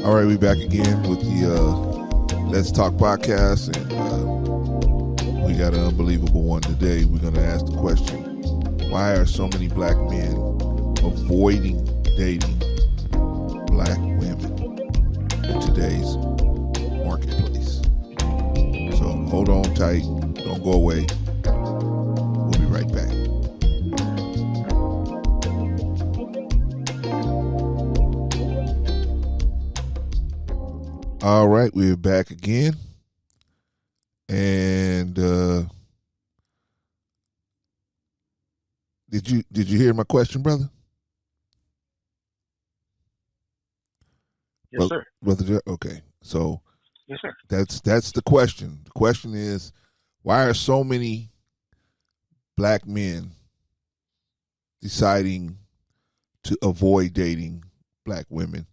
All right, we back again with the Let's Talk podcast, and we got an unbelievable one today. We're going to ask the question, why are so many black men avoiding dating black women in today's marketplace? So hold on tight. Don't go away. We'll be right back. All right, we're back again. And did you hear my question, brother? Yes, sir. Brother, okay. So yes, sir. That's the question. The question is, why are so many black men deciding to avoid dating black women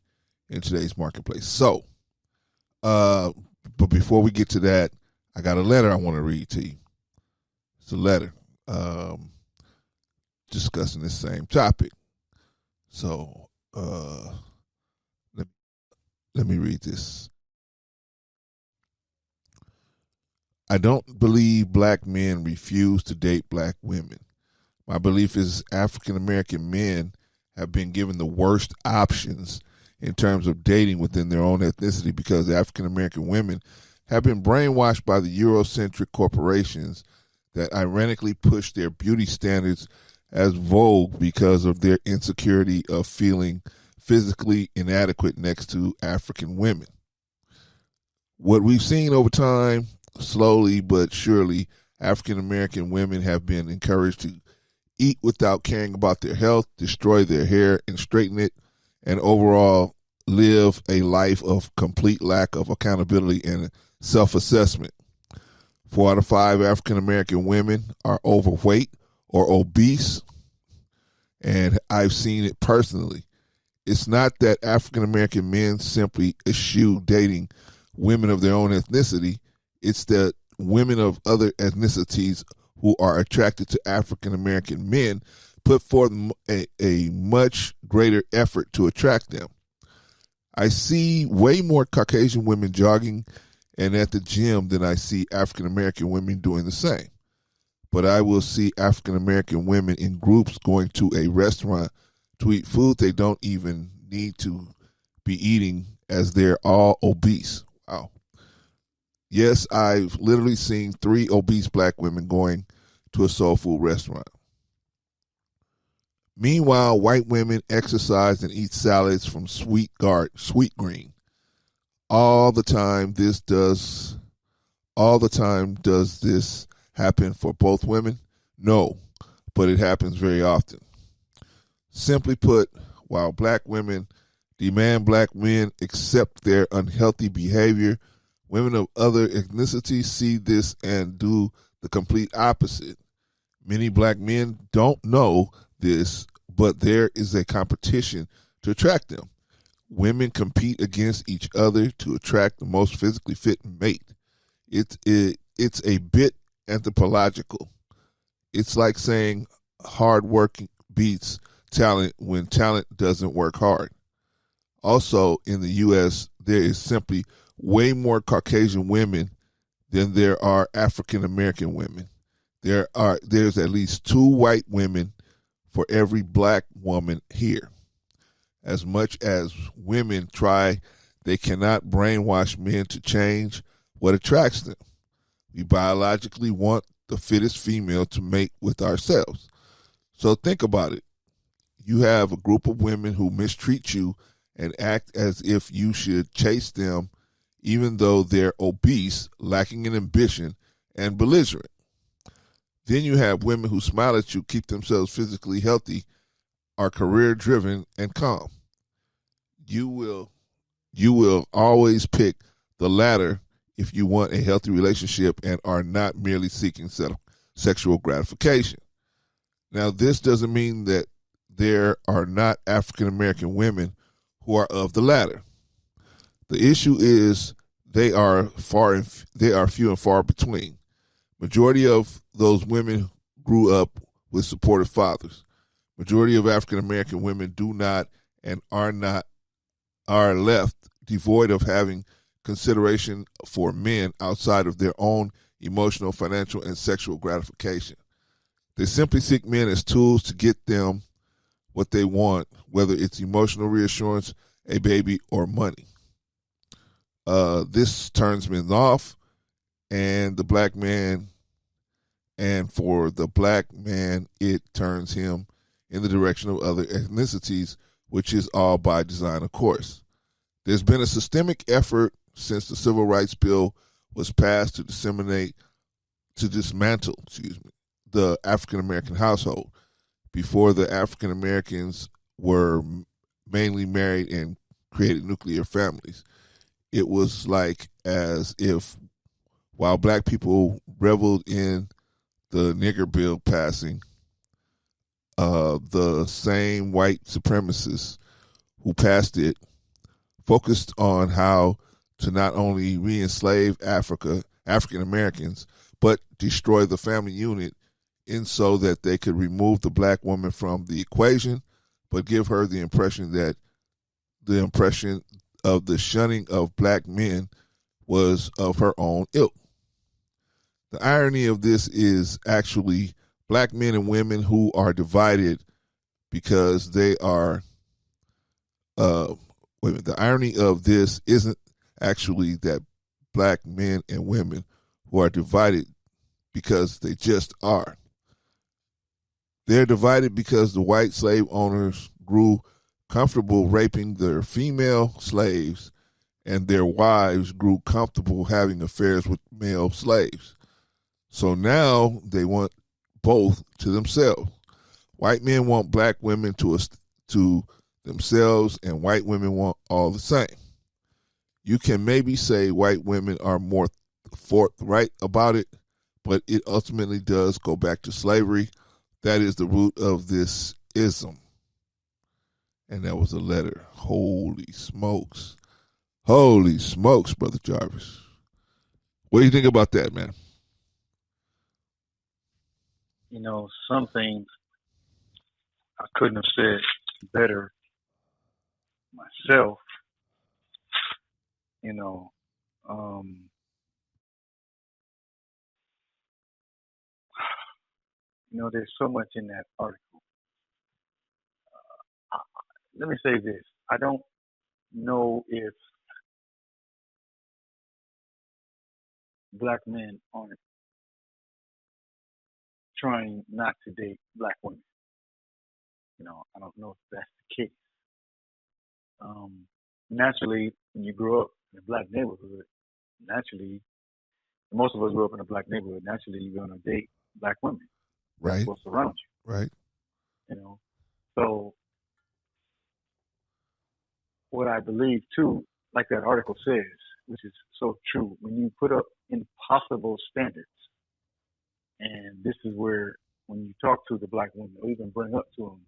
in today's marketplace? So, but before we get to that, I got a letter I want to read to you. It's a letter discussing this same topic. So, let me read this. I don't believe black men refuse to date black women. My belief is African American men have been given the worst options in terms of dating within their own ethnicity because African American women have been brainwashed by the Eurocentric corporations that ironically push their beauty standards as vogue because of their insecurity of feeling physically inadequate next to African women. What we've seen over time, slowly but surely, African American women have been encouraged to eat without caring about their health, destroy their hair and straighten it, and overall live a life of complete lack of accountability and self-assessment. 4 out of 5 African American women are overweight or obese, and I've seen it personally. It's not that African American men simply eschew dating women of their own ethnicity. It's that women of other ethnicities who are attracted to African American men put forth a much greater effort to attract them. I see way more Caucasian women jogging and at the gym than I see African American women doing the same. But I will see African American women in groups going to a restaurant to eat food they don't even need to be eating as they're all obese. Wow. Yes, I've literally seen 3 obese black women going to a soul food restaurant. Meanwhile, white women exercise and eat salads from Sweet Green. All the time does this happen for both women? No, but it happens very often. Simply put, while black women demand black men accept their unhealthy behavior, women of other ethnicities see this and do the complete opposite. Many black men don't know this, but there is a competition to attract them. Women compete against each other to attract the most physically fit mate. It's a bit anthropological. It's like saying hard work beats talent when talent doesn't work hard. Also, in the U.S., there is simply way more Caucasian women than there are African American women. There's at least 2 white women for every black woman here. As much as women try, they cannot brainwash men to change what attracts them. We biologically want the fittest female to mate with ourselves. So think about it. You have a group of women who mistreat you and act as if you should chase them even though they're obese, lacking in ambition, and belligerent. Then you have women who smile at you, keep themselves physically healthy, are career-driven, and calm. You will always pick the latter if you want a healthy relationship and are not merely seeking sexual gratification. Now, this doesn't mean that there are not African American women who are of the latter. The issue is they are few and far between. Majority of those women grew up with supportive fathers. Majority of African American women do not and are left devoid of having consideration for men outside of their own emotional, financial, and sexual gratification. They simply seek men as tools to get them what they want, whether it's emotional reassurance, a baby, or money. This turns men off, and the black man, and for the black man, it turns him in the direction of other ethnicities, which is all by design, of course. There's been a systemic effort since the Civil Rights Bill was passed to dismantle, the African American household. Before, the African Americans were mainly married and created nuclear families. It was like as if while black people reveled in the nigger bill passing, the same white supremacists who passed it focused on how to not only re-enslave African Americans, but destroy the family unit in so that they could remove the black woman from the equation, but give her the impression of the shunning of black men was of her own ilk. The irony of this is actually black men and women who are divided because they are the irony of this isn't actually that black men and women who are divided because they just are. They're divided because the white slave owners grew comfortable raping their female slaves, and their wives grew comfortable having affairs with male slaves. So now they want both to themselves. White men want black women to themselves, and white women want all the same. You can maybe say white women are more forthright about it, but it ultimately does go back to slavery. That is the root of this ism. And that was a letter. Holy smokes. Holy smokes, Brother Jarvis. What do you think about that, man? Some things I couldn't have said better myself. There's so much in that article. Let me say this. I don't know if black men aren't trying not to date black women. I don't know if that's the case. Naturally, when you grow up in a black neighborhood, most of us grew up in a black neighborhood. Naturally, you're going to date black women. Right. That's what's around you. Right. So what I believe too, like that article says, which is so true, when you put up impossible standards, and this is where when you talk to the black women or even bring up to them,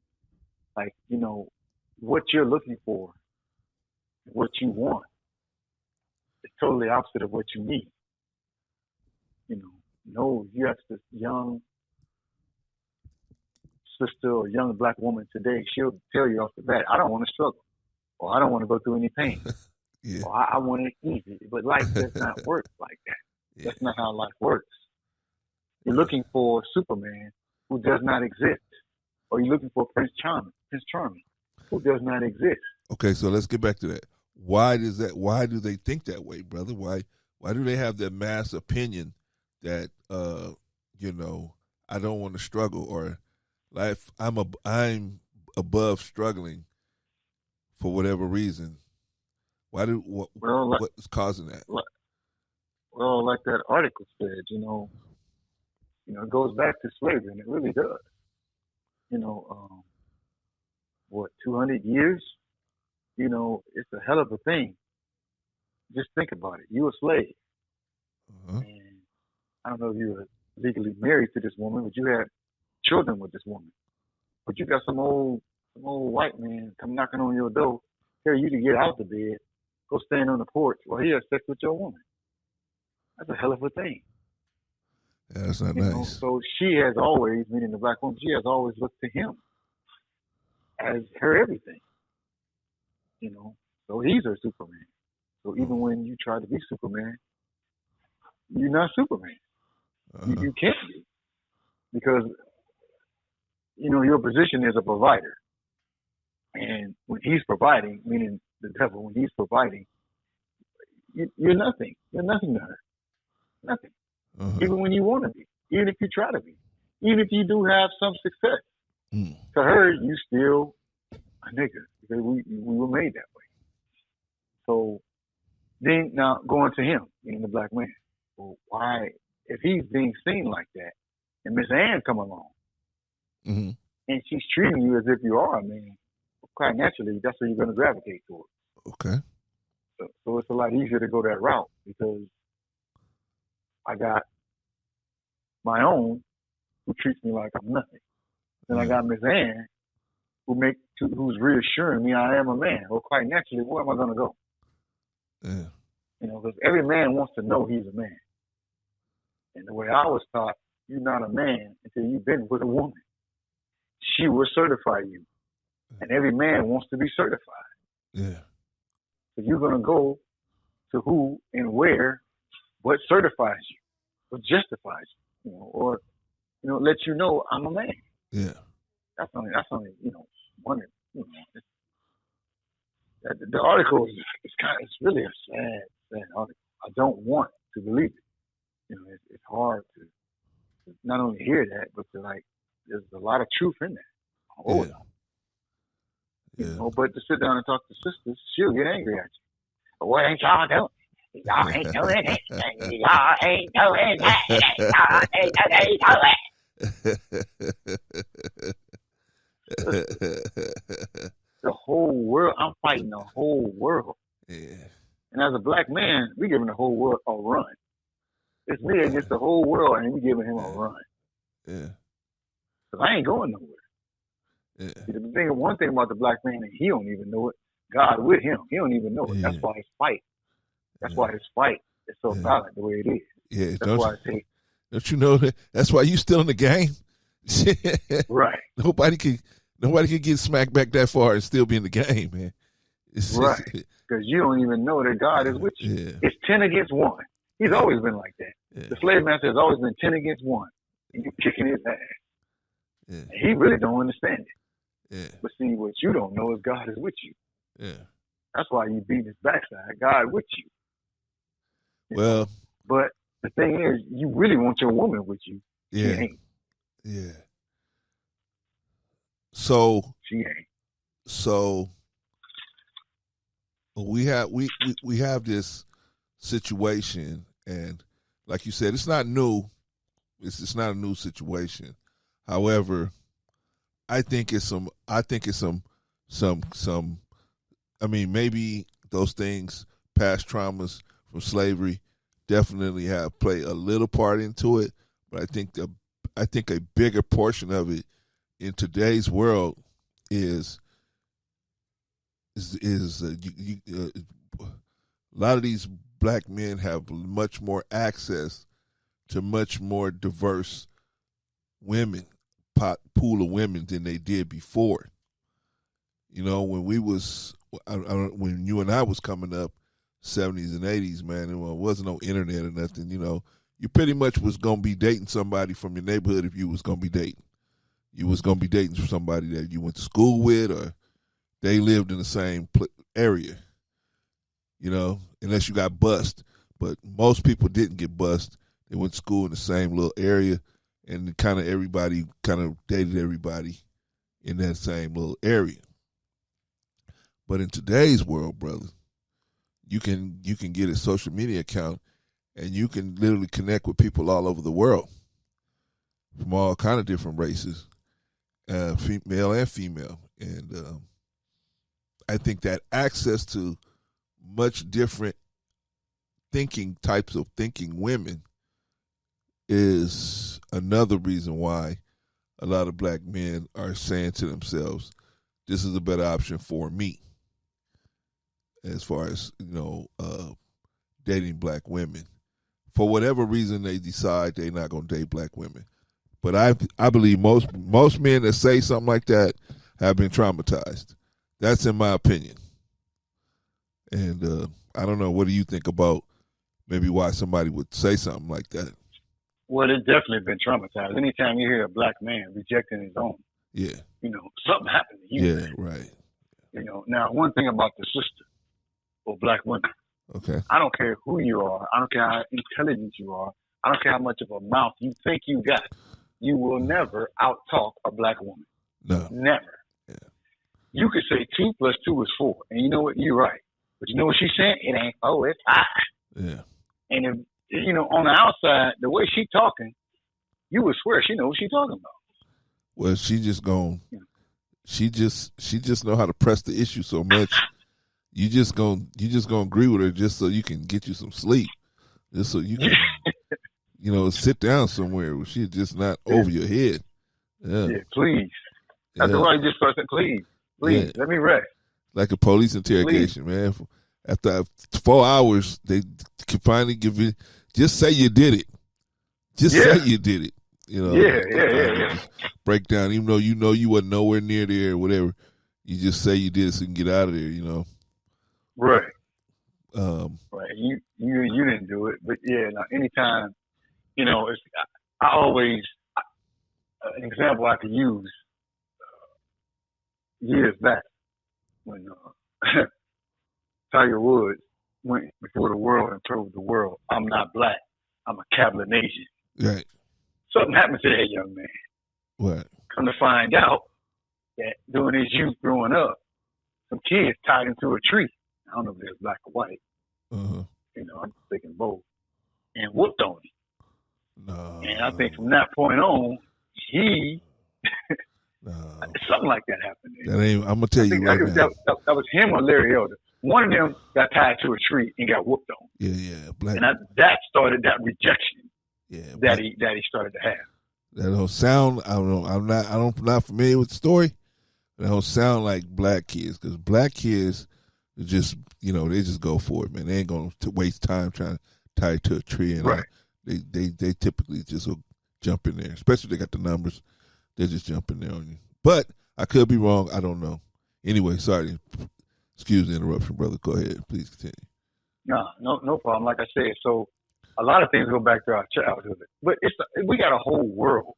like, what you're looking for, what you want, is totally opposite of what you need. You ask this young sister or young black woman today, she'll tell you off the bat, I don't want to struggle, or I don't want to go through any pain, Yeah. or I want it easy. But life does not work like that. Yeah. That's not how life works. You're looking for Superman who does not exist, or you're looking for Prince Charming, who does not exist. Okay, so let's get back to that. Why do they think that way, brother? Why do they have that mass opinion that I don't want to struggle, or life I'm above struggling for whatever reason? What is causing that? Well, like that article said, it goes back to slavery, and it really does. 200 years? It's a hell of a thing. Just think about it. You a slave. Uh-huh. And I don't know if you were legally married to this woman, but you had children with this woman. But you got some old white man come knocking on your door, tell you to get out the bed, go stand on the porch while he has sex with your woman. That's a hell of a thing. Yeah, that's not nice. So she has always, meaning the black woman, she has always looked to him as her everything. So he's her Superman. So even when you try to be Superman, you're not Superman. You can't be because your position is a provider, and when he's providing, meaning the devil, when he's providing, you're nothing. You're nothing to her. Nothing. Even when you want to be, even if you try to be, even if you do have some success, to her you still a nigga because we were made that way. So then now going to him, being the black man, well, why if he's being seen like that, and Miss Ann come along, and she's treating you as if you are a man, quite naturally, that's what you're going to gravitate towards. Okay. So it's a lot easier to go that route because I got my own who treats me like I'm nothing. Then I got Miss Ann who's reassuring me I am a man. Well, quite naturally, where am I going to go? Yeah. Because every man wants to know he's a man. And the way I was taught, you're not a man until you've been with a woman. She will certify you. And every man wants to be certified. Yeah. So you're going to go to who and where, what certifies you, what justifies you, or let you know I'm a man. Yeah. That's only one. The article it's really a sad article. I don't want to believe it. It's hard to not only hear that, but to there's a lot of truth in that. Oh, yeah. But to sit down and talk to sisters, she'll get angry at you. What ain't y'all doing? Y'all ain't doing it. Y'all ain't doing it. Y'all ain't doing it. The whole world. I'm fighting the whole world. Yeah. And as a black man, we giving the whole world a run. It's me against the whole world, and we giving him a run. Yeah. Because I ain't going nowhere. Yeah. See, one thing about the black man, and he don't even know it. God with him, he don't even know it. That's why his fight. That's why his fight is so violent the way it is. Yeah. That's why I say. Don't you know that? That's why you still in the game. Right. Nobody can get smacked back that far and still be in the game, man. Right. Because you don't even know that God is with you. Yeah. It's 10 against 1. He's always been like that. Yeah. The slave master has always been 10 against 1. And you're kicking his ass. Yeah. And he really don't understand it. Yeah. But see, what you don't know is God is with you. Yeah. That's why you beat his backside. God with you. Well. But the thing is, you really want your woman with you. Yeah. She ain't. Yeah. So. She ain't. So. We have this situation, and like you said, it's not new. It's not a new situation. However, I think it's some. I mean, maybe those things, past traumas from slavery, definitely have played a little part into it. But I think a bigger portion of it in today's world is a lot of these black men have much more access to much more diverse pool of women than they did before. When when you and I was coming up, 70s and 80s, man, there wasn't no internet or nothing. You pretty much was gonna be dating somebody from your neighborhood if you was gonna be dating. You was gonna be dating somebody that you went to school with or they lived in the same area, unless you got bussed. But most people didn't get bussed. They went to school in the same little area, and everybody dated everybody in that same little area. But in today's world, brother, you can get a social media account, and you can literally connect with people all over the world from all kind of different races, male and female, and I think that access to much different types of thinking women is another reason why a lot of black men are saying to themselves, this is a better option for me as far as, dating black women. For whatever reason they decide they're not going to date black women. But I believe most men that say something like that have been traumatized. That's in my opinion. And I don't know. What do you think about maybe why somebody would say something like that? Well, it's definitely been traumatized. Anytime you hear a black man rejecting his own, Yeah. Something happened to you. Yeah, right. Now one thing about the sister or black women, Okay. I don't care who you are. I don't care how intelligent you are. I don't care how much of a mouth you think you got. You will never out-talk a black woman. No. Never. Yeah. You could say 2 + 2 is 4. And you know what? You're right. But you know what she's saying? It ain't 4, it's 5. Yeah. And if, on the outside, the way she talking, you would swear she knows what she's talking about. Well, she just know how to press the issue so much. You just gonna agree with her just so you can get you some sleep, just so you can, sit down somewhere where she's just not over your head. Yeah, please. That's why you just started. Please, let me rest. Like a police interrogation, man. After 4 hours, they can finally give you. Just say you did it. Just say you did it. Yeah. Break down, even though you wasn't nowhere near there or whatever. You just say you did it so you can get out of there. Right. Right. You didn't do it, but anytime, it's I always an example I could use years back when Tiger Woods went before the world and told the world, "I'm not black. I'm a Cablinasian." Right. Something happened to that young man. What? Come to find out that during his youth growing up, some kids tied him to a tree. I don't know if they're black or white. Uh-huh. I'm thinking both. And whooped on him. No. And I think from that point on, he something like that happened. That ain't. I'm gonna tell you right now. That was him or Larry Elder. One of them got tied to a tree and got whooped on. Yeah. Black. And that started that rejection. Yeah. That he started to have. That don't sound. I don't know. I'm not familiar with the story. That don't sound like black kids, because black kids just they just go for it, man. They ain't gonna waste time trying to tie it to a tree, and right. They typically just will jump in there, especially if they got the numbers. They just jump in there on you. But I could be wrong. I don't know. Anyway, sorry. Excuse the interruption, brother. Go ahead. Please continue. No problem. Like I said, so a lot of things go back to our childhood, but we got a whole world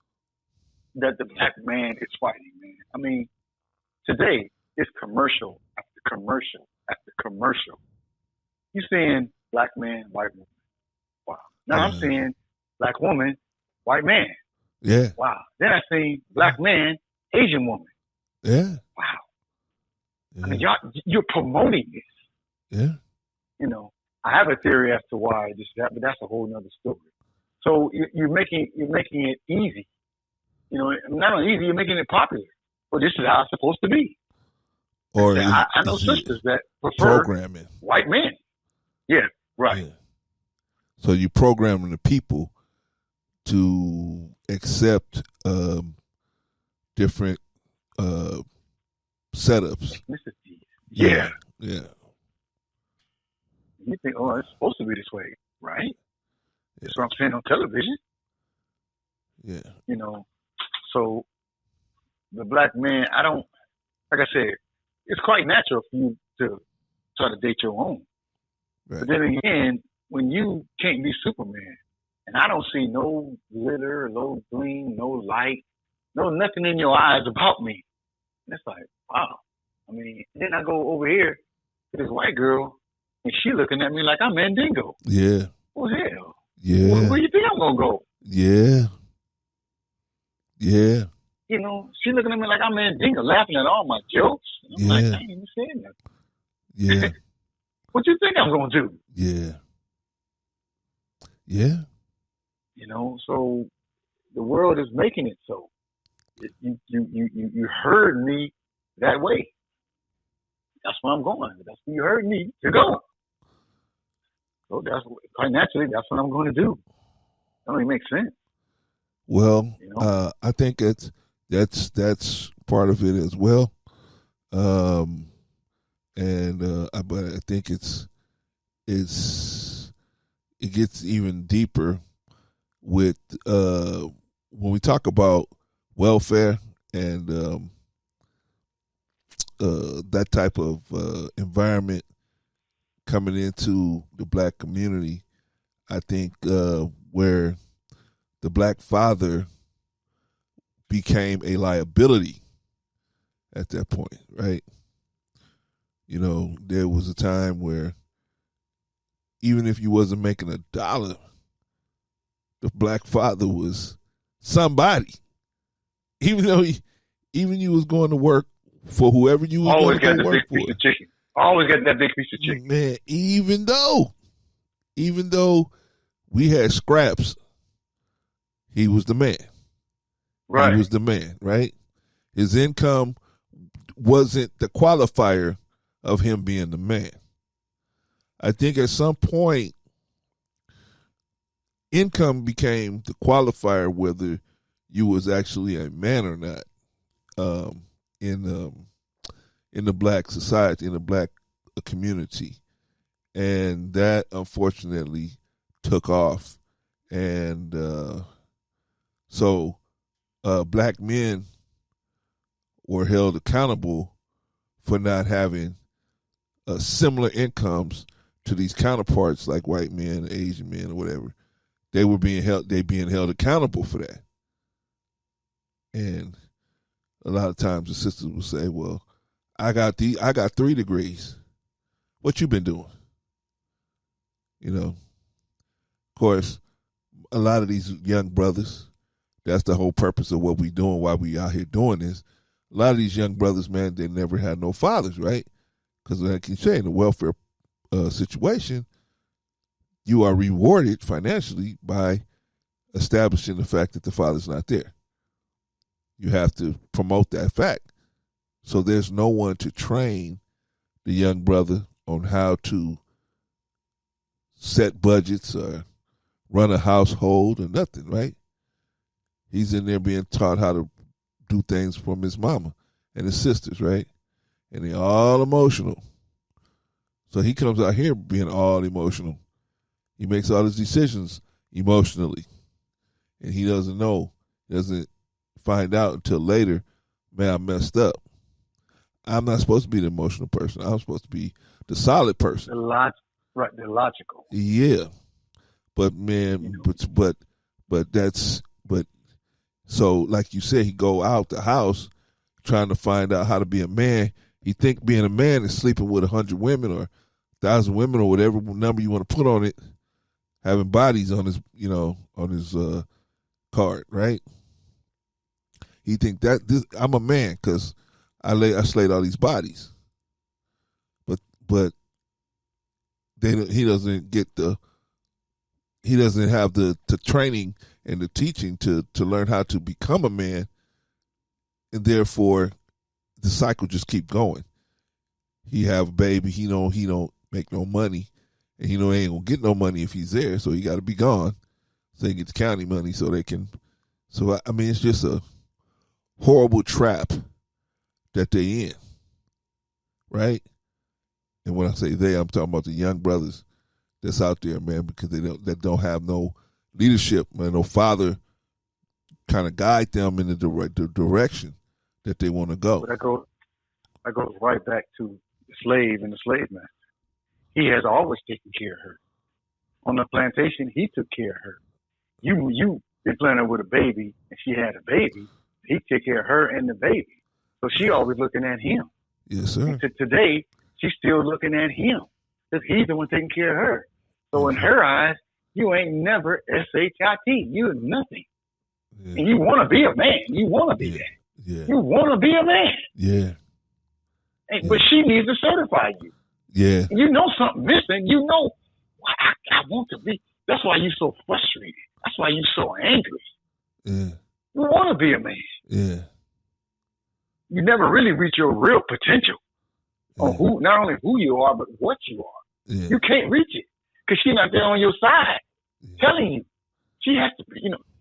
that the black man is fighting, man. I mean, today it's commercial after commercial after commercial. You seeing black man, white woman. Wow. Now I'm seeing black woman, white man. Yeah. Wow. Then I see black man, Asian woman. Yeah. Wow. Yeah. I mean, you're promoting this. Yeah. I have a theory as to why this is that, but that's a whole nother story. So you're making it easy. Not only easy, you're making it popular. Well, this is how it's supposed to be. Or I know sisters that prefer programming white men. Yeah, right. Yeah. So you're programming the people to accept different setups. Yeah. Yeah. You think, it's supposed to be this way, right? Yeah. That's what I'm saying on television. Yeah. So the black man, like I said, it's quite natural for you to try to date your own. Right. But then again, when you can't be Superman, and I don't see no glitter, no gleam, no light, nothing in your eyes about me. And it's like, wow. I mean, then I go over here to this white girl, and she looking at me like I'm Mandingo. Yeah. Well, hell. Yeah. Where do you think I'm going to go? Yeah. Yeah. She looking at me like I'm Mandingo, laughing at all my jokes. I'm like, I ain't even saying nothing. Yeah. What you think I'm going to do? Yeah. Yeah. So the world is making it so. You heard me that way. That's where I'm going. That's where you heard me to go. So that's quite naturally, that's what I'm going to do. That don't even make sense. Well, I think that's part of it as well. But I think it gets even deeper with when we talk about welfare and that type of environment coming into the black community, I think where the black father became a liability at that point, right? You know, there was a time where even if you wasn't making $1, the black father was somebody. Even though even you was going to work for whoever you was always going to got go the work big for. piece of chicken. Always got that big piece of chicken. Man, even though we had scraps, he was the man. Right. He was the man, right? His income wasn't the qualifier of him being the man. I think at some point, income became the qualifier whether you was actually a man or not in the black society, in the black community. And that, unfortunately, took off. And so black men were held accountable for not having similar incomes to these counterparts like white men, Asian men, or whatever. They being held accountable for that. And a lot of times the sisters will say, well, I got 3 degrees. What you been doing? You know, of course, a lot of these young brothers, that's the whole purpose of what we doing, why we out here doing this. A lot of these young brothers, man, they never had no fathers, right? Because like you say, in the welfare situation, you are rewarded financially by establishing the fact that the father's not there. You have to promote that fact. So there's no one to train the young brother on how to set budgets or run a household or nothing, right? He's in there being taught how to do things from his mama and his sisters, right? And they're all emotional. So he comes out here being all emotional. He makes all his decisions emotionally. And he doesn't know, doesn't find out until later, man, I messed up. I'm not supposed to be the emotional person. I'm supposed to be the solid person. The logical. Yeah. But man, but so like you said, he go out the house trying to find out how to be a man. He think being a man is sleeping with 100 women or 1,000 women or whatever number you want to put on it, having bodies on his, on his card, right? He think that I'm a man because I slayed all these bodies, but he doesn't have the training and the teaching to learn how to become a man, and therefore the cycle just keep going. He have a baby, he don't make no money, and he ain't gonna get no money if he's there, so he got to be gone, so he gets county money so they can. So I mean, it's just a horrible trap that they in, right? And when I say they, I'm talking about the young brothers that's out there, man, because that don't have no leadership, man, no father kind of guide them in the direction that they want to go. But I go right back to the slave and the slave master. He has always taken care of her. On the plantation, he took care of her. You been planning with a baby, and she had a baby. He took care of her and the baby. So she always looking at him. Yes, sir. Today, she's still looking at him because he's the one taking care of her. So in her eyes, you ain't never shit. You're nothing. Yeah. And you want to be a man. You want to be that. Yeah. You want to be a man. Yeah. But she needs to certify you. Yeah. You know something missing. You know, I want to be. That's why you're so frustrated. That's why you're so angry. Yeah. You want to be a man. Yeah. You never really reach your real potential on not only who you are, but what you are. Yeah. You can't reach it because she's not there on your side telling you. She has to,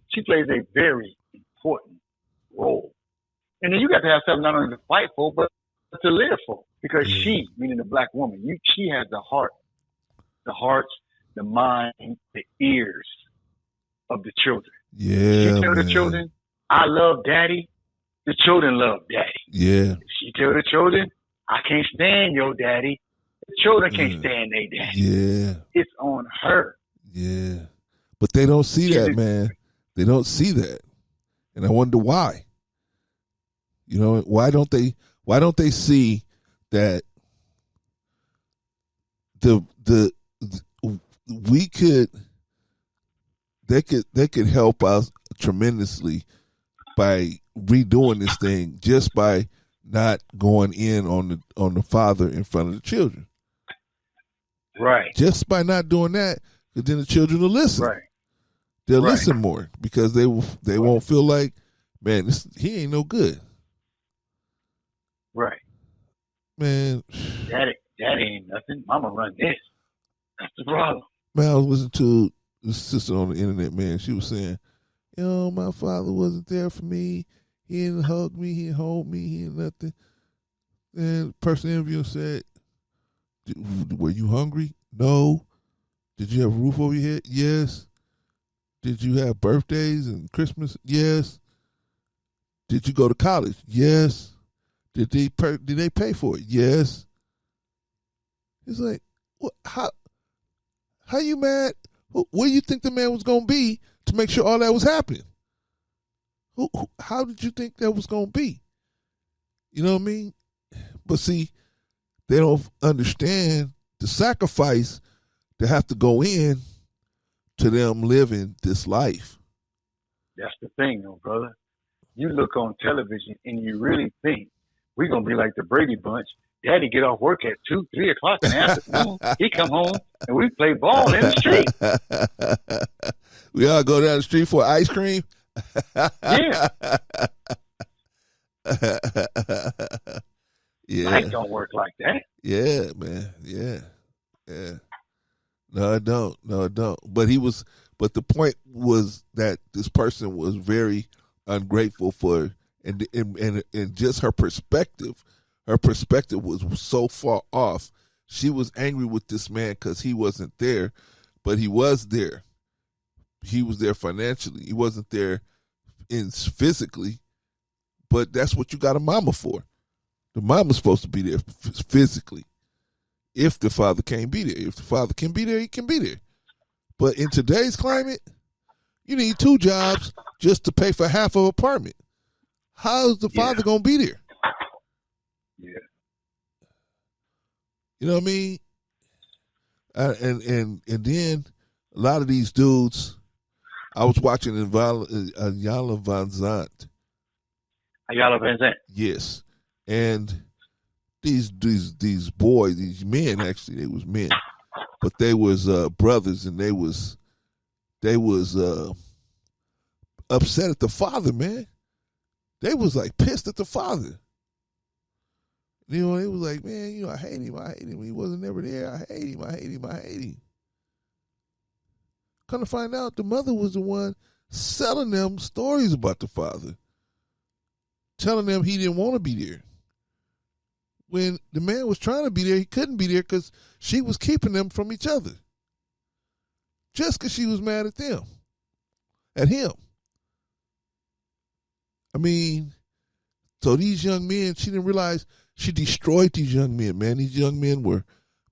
she plays a very important role. And then you got to have something not only to fight for, but to live for. Because she, meaning the black woman, she has the hearts, the mind, the ears of the children. Yeah. She tell the children, I love daddy. The children love daddy. Yeah. She tell the children, I can't stand your daddy. children can't stand their daddy. Yeah. It's on her. Yeah. But they don't see that, man. They don't see that. And I wonder why. You know, why don't they see that they could help us tremendously by redoing this thing, just by not going in on the father in front of the children. Right. Just by not doing that, because then the children will listen. Right. They'll listen more, because they won't feel like, man, he ain't no good. Right. Man. Daddy ain't nothing. Mama run this. That's the problem. Man, I was listening to this sister on the internet, man. She was saying, my father wasn't there for me. He didn't hug me. He didn't hold me. He didn't nothing. And the person interviewing said, were you hungry? No. Did you have a roof over your head? Yes. Did you have birthdays and Christmas? Yes. Did you go to college? Yes. Did they pay for it? Yes. It's like, what? How you mad? Where do you think the man was going to be to make sure all that was happening? How did you think that was going to be? You know what I mean? But see, they don't understand the sacrifice to have to go in to them living this life. That's the thing, though, brother. You look on television and you really think we're going to be like the Brady Bunch. Daddy get off work at 2, 3 o'clock in the afternoon. He come home and we play ball in the street. We all go down the street for ice cream. Yeah. Yeah. Life don't work like that. Yeah, man. Yeah. No, it don't. But the point was that this person was very ungrateful for, and just her perspective. Her perspective was so far off. She was angry with this man because he wasn't there, but he was there. He was there financially. He wasn't there physically, but that's what you got a mama for. The mama's supposed to be there physically. If the father can't be there. If the father can be there, he can be there. But in today's climate, you need 2 jobs just to pay for half of an apartment. How's the father going to be there? Yeah. You know what I mean? And then a lot of these dudes, I was watching Iyanla Vanzant. Iyanla Vanzant. Yes. And these boys, these men, actually, they was men, but they was brothers, and they was upset at the father, man. They was like pissed at the father. You know, they was like, man, I hate him. He wasn't never there. I hate him. Come to find out, the mother was the one selling them stories about the father, telling them he didn't want to be there. When the man was trying to be there, he couldn't be there because she was keeping them from each other. Just because she was mad at him. I mean, so these young men, she didn't realize she destroyed these young men, man. These young men were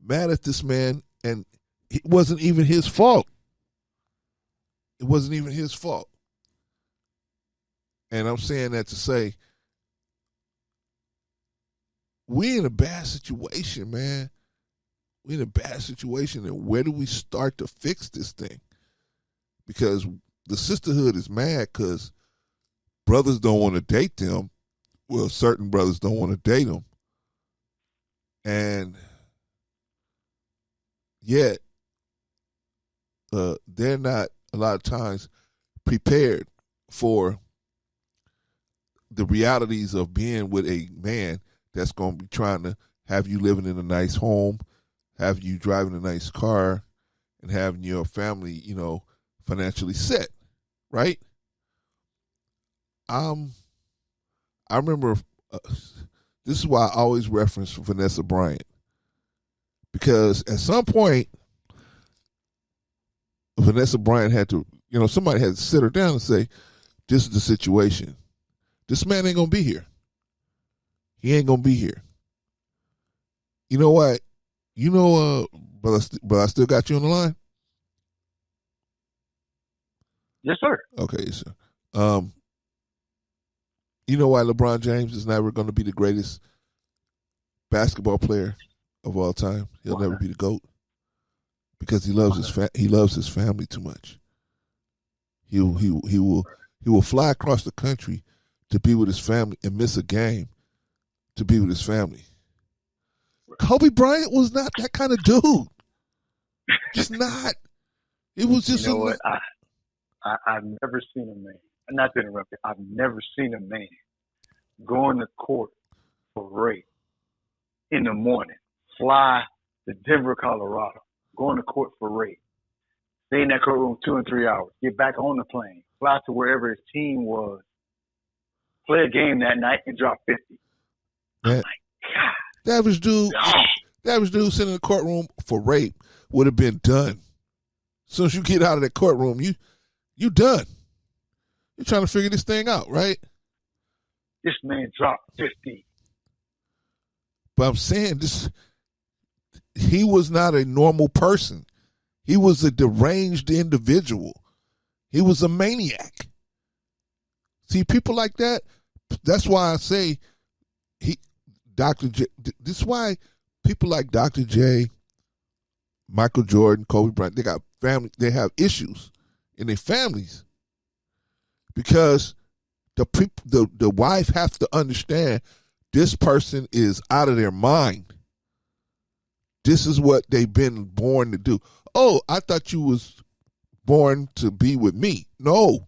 mad at this man, and it wasn't even his fault. It wasn't even his fault. And I'm saying that to say, we're in a bad situation, man. We're in a bad situation, and where do we start to fix this thing? Because the sisterhood is mad because brothers don't want to date them. Well, certain brothers don't want to date them. And yet, they're not, a lot of times, prepared for the realities of being with a man that's going to be trying to have you living in a nice home, have you driving a nice car, and having your family, financially set, right? I remember, this is why I always reference Vanessa Bryant, because at some point, Vanessa Bryant had to, somebody had to sit her down and say, this is the situation. This man ain't going to be here. He ain't going to be here. You know what? You know, but I still got you on the line. Yes, sir. Okay, sir. Um, you know why LeBron James is never going to be the greatest basketball player of all time? He'll Why never not? be the GOAT because he loves Why not? he loves his family too much. He will fly across the country to be with his family and miss a game to be with his family. Kobe Bryant was not that kind of dude. Just not. It was You just know what? I've never seen a man. Not to interrupt you. I've never seen a man go on the court for rape in the morning, fly to Denver, Colorado, go on the court for rape, stay in that courtroom 2 and 3 hours, get back on the plane, fly to wherever his team was, play a game that night and drop 50. I'm man, like, God, the average dude, no. the average dude sitting in the courtroom for rape would have been done. As soon as you get out of that courtroom, you done. You're trying to figure this thing out, right? This man dropped 50. But I'm saying this, he was not a normal person. He was a deranged individual. He was a maniac. See, people like that, that's why I say Dr. J, this is why people like Dr. J, Michael Jordan, Kobe Bryant, they got family, they have issues in their families. Because the wife has to understand this person is out of their mind. This is what they've been born to do. Oh, I thought you was born to be with me. No.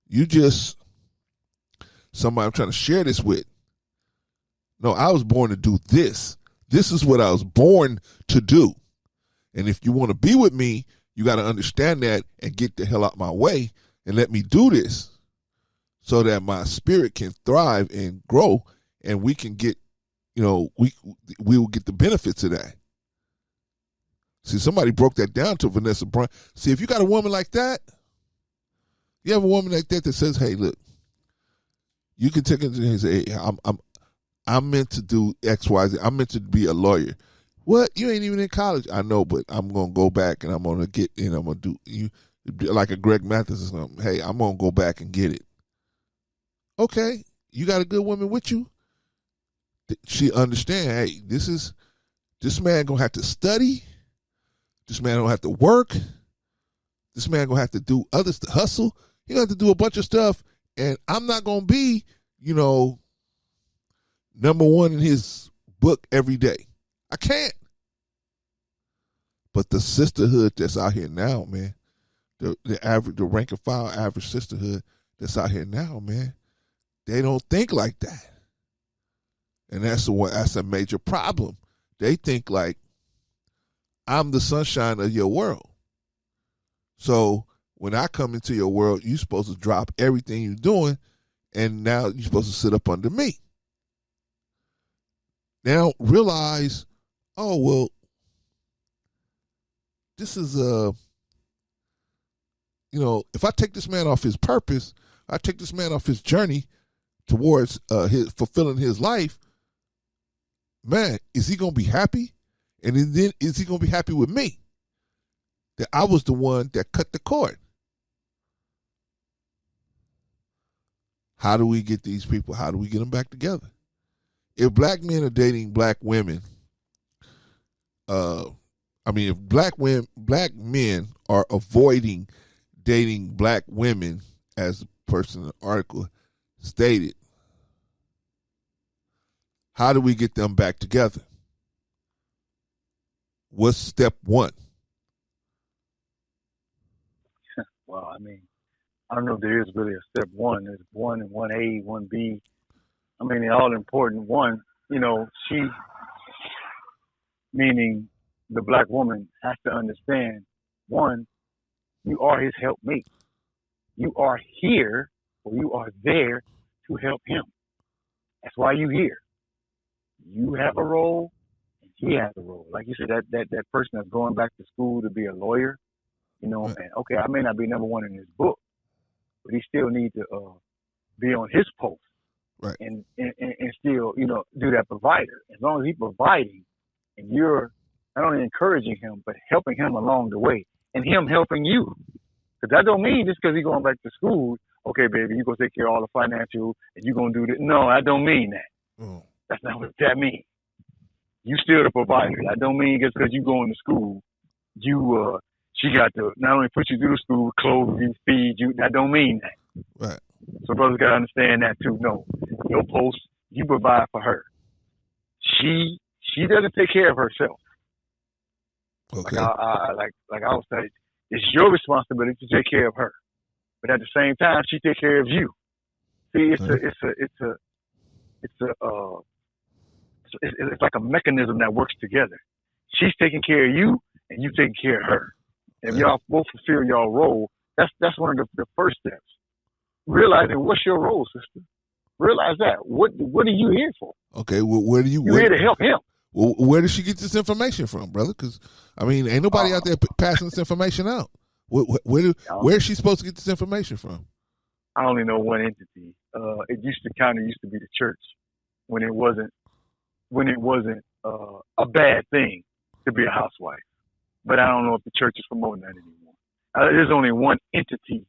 You just somebody I'm trying to share this with. No, I was born to do this. This is what I was born to do. And if you want to be with me, you got to understand that and get the hell out my way and let me do this so that my spirit can thrive and grow and we can get, we will get the benefits of that. See, somebody broke that down to Vanessa Bryant. See, if you got a woman like that, you have a woman like that says, hey, look, you can take it and say, hey, I'm meant to do X, Y, Z. I'm meant to be a lawyer. What? You ain't even in college. I know, but I'm going to go back and I'm going to get in. I'm going to do you like a Greg Mathis or something. Hey, I'm going to go back and get it. Okay. You got a good woman with you. She understand, hey, this man going to have to study. This man going to have to work. This man going to have to do others to hustle. He going to have to do a bunch of stuff. And I'm not going to be, number one in his book every day. I can't. But the sisterhood that's out here now, man, the rank and file average sisterhood that's out here now, man, they don't think like that. And that's a major problem. They think like, I'm the sunshine of your world. So when I come into your world, you're supposed to drop everything you're doing, and now you're supposed to sit up under me. They don't realize, oh, well, this is if I take this man off his purpose, I take this man off his journey towards his fulfilling his life, man, is he going to be happy? And then is he going to be happy with me? That I was the one that cut the cord. How do we get these people? How do we get them back together? If black men are dating black women, if black men are avoiding dating black women, as the person in the article stated, how do we get them back together? What's step one? Well, I don't know if there is really a step one. There's 1 and 1A, 1B. They're all important. One, she, meaning the black woman, has to understand, one, you are his helpmate. You are here, or you are there to help him. That's why you're here. You have a role, and he has a role. Like you said, that person that's going back to school to be a lawyer, and okay, I may not be number one in his book, but he still needs to be on his post. Right. and still, do that provider. As long as he's providing and you're not only encouraging him, but helping him along the way and him helping you. Because that don't mean just because he's going back to school, okay, baby, you're going to take care of all the financial and you're going to do this. No, I don't mean that. That's not what that means. You still the provider. That don't mean just because you going to school, she got to not only put you through the school, clothe you, feed you. That don't mean that. Right. So brothers got to understand that too. No, your post, you provide for her. She doesn't take care of herself. Okay. Like I was saying, it's your responsibility to take care of her, but at the same time, she takes care of you. See, it's like a mechanism that works together. She's taking care of you, and you taking care of her. And if y'all both fulfill y'all role, that's one of the first steps. Realizing what's your role, sister. Realize that. What are you here for? Okay, well, where do you? You're here to help him. Well, where does she get this information from, brother? Because I mean, ain't nobody out there passing this information out. Where is she supposed to get this information from? I only know one entity. It used to be the church when it wasn't a bad thing to be a housewife. But I don't know if the church is promoting that anymore. There's only one entity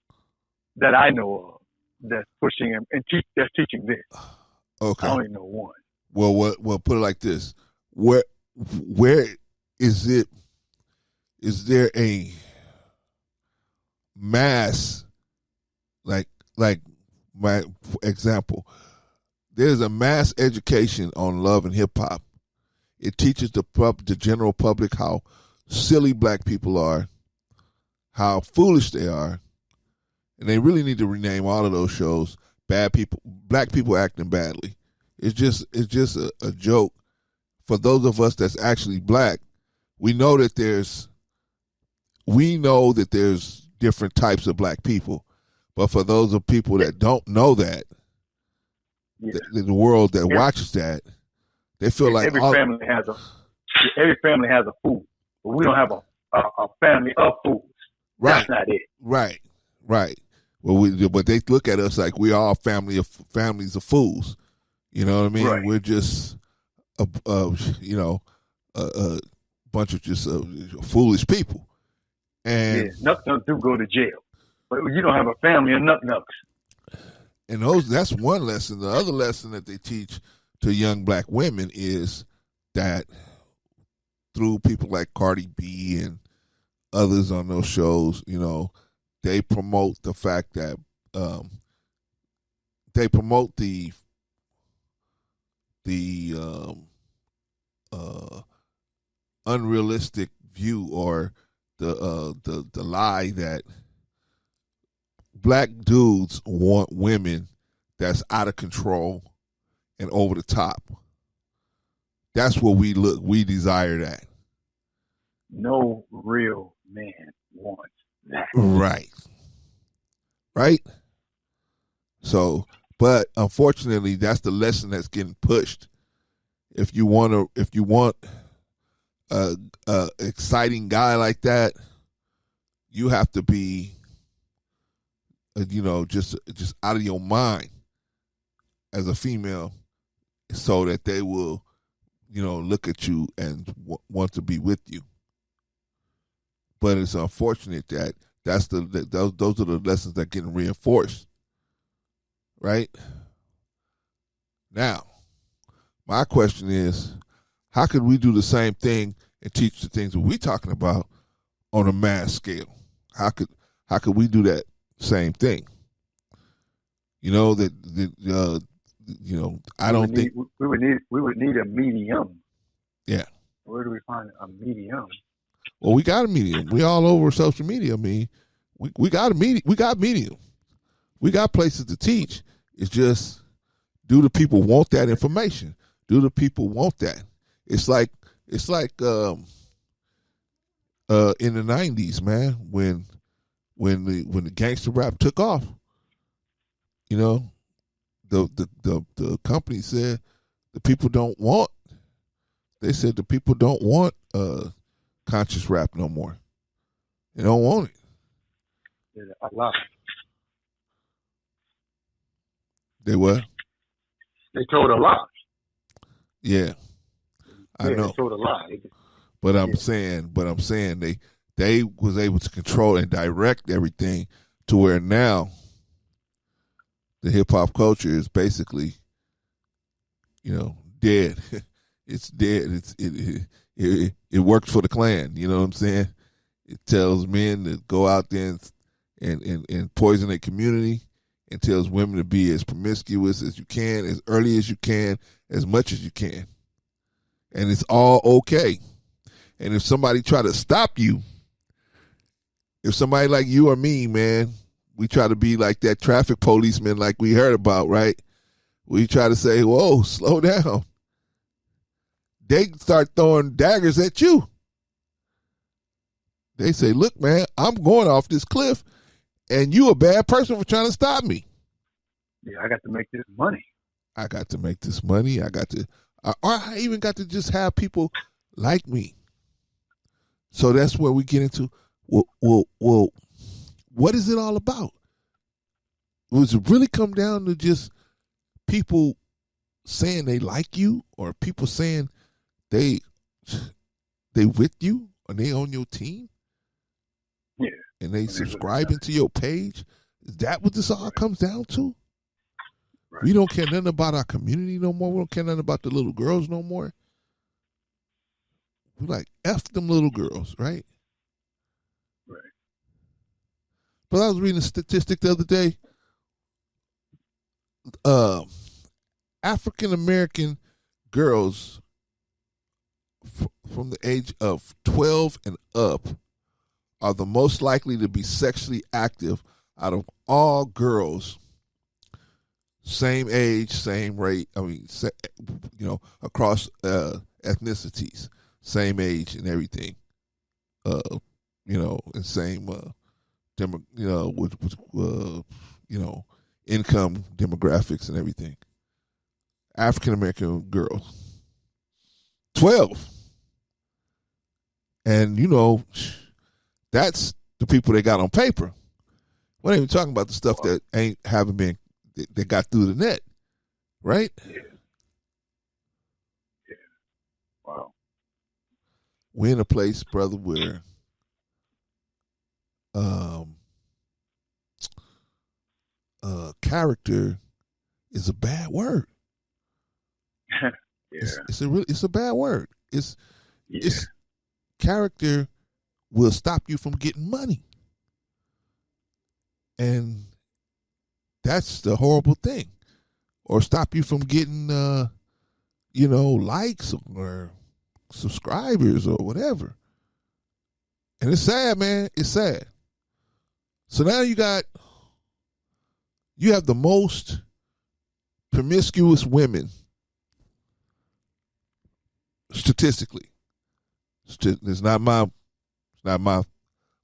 that I know of that's pushing him and that's teaching this. Okay. I only know one. Well, put it like this: where is it? Is there a mass, like my example? There's a mass education on love and hip hop. It teaches the general public how silly black people are, how foolish they are, and they really need to rename all of those shows. Bad people, black people acting badly. It's just a joke. For those of us that's actually black, we know that there's different types of black people. But for those of people that don't know that, the world that watches that, they feel like every family has a fool, but we don't have a family of fools. Right. That's not it. Right. Well, but they look at us like we are families of fools. You know what I mean? Right. We're just a bunch of just foolish people. And Nuck do go to jail, but you don't have a family of nucks. And that's one lesson. The other lesson that they teach to young black women is that through people like Cardi B and others on those shows, they promote the fact that they promote the unrealistic view or the lie that black dudes want women that's out of control and over the top. That's what we desire that. No real man wants that. Right. So, but unfortunately, that's the lesson that's getting pushed. If you want a exciting guy like that, you have to be, just out of your mind as a female, so that they will, look at you and want to be with you. But it's unfortunate that those are the lessons that are getting reinforced. Right? Now, my question is, how could we do the same thing and teach the things that we're talking about on a mass scale? How could we do that same thing? I don't think we would need a medium. Yeah. Where do we find a medium? Well, we got a medium. We all over social media. I mean, we got a medium. We got medium. We got places to teach. It's just, do the people want that information? Do the people want that? It's like in the 90s, man, when the gangster rap took off. The company said the people don't want. They said the people don't want conscious rap no more. They don't want it. Yeah, a lot. They what? They told a lie. Yeah, I Yeah, know. they told a lie. But I'm Yeah. saying they was able to control and direct everything to where now the hip hop culture is basically, dead. It's dead. It works for the Klan. You know what I'm saying? It tells men to go out there and poison their community, and tells women to be as promiscuous as you can, as early as you can, as much as you can, and it's all okay. And if somebody try to stop you, if somebody like you or me, man, we try to be like that traffic policeman like we heard about, right? We try to say, whoa, slow down. They start throwing daggers at you. They say, look, man, I'm going off this cliff, and you a bad person for trying to stop me. Yeah, I got to make this money. I got to make this money. Or I even got to just have people like me. So that's where we get into, well, what is it all about? Does it really come down to just people saying they like you, or people saying they with you, or they on your team? Yeah. And they subscribing to your page? Is that what this all comes down to? Right. We don't care nothing about our community no more. We don't care nothing about the little girls no more. We're like, F them little girls, right? Right. But I was reading a statistic the other day. African American girls from the age of 12 and up are the most likely to be sexually active out of all girls, same age, same rate. I mean, across ethnicities, same age and everything. And same, income demographics and everything. African American girls, 12, and that's the people they got on paper. We're not even talking about the stuff that haven't been that got through the net, right? Yeah. Yeah. Wow. We're in a place, brother, where character is a bad word. Yeah. It's a bad word. It's character will stop you from getting money. And that's the horrible thing. Or stop you from getting likes or subscribers or whatever. And it's sad, man. It's sad. So now you have the most promiscuous women statistically. It's not my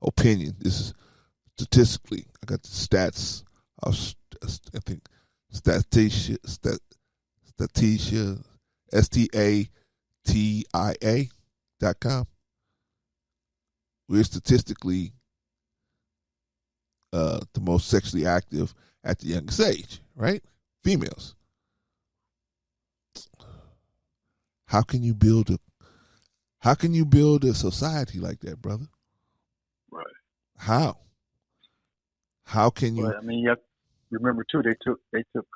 opinion. This is statistically. I got the stats. I think Statistia, STATIA.com. We're statistically the most sexually active at the youngest age, right? Females. How can you build a society like that, brother? Right. How? How can you? But I mean, you have to remember too. They took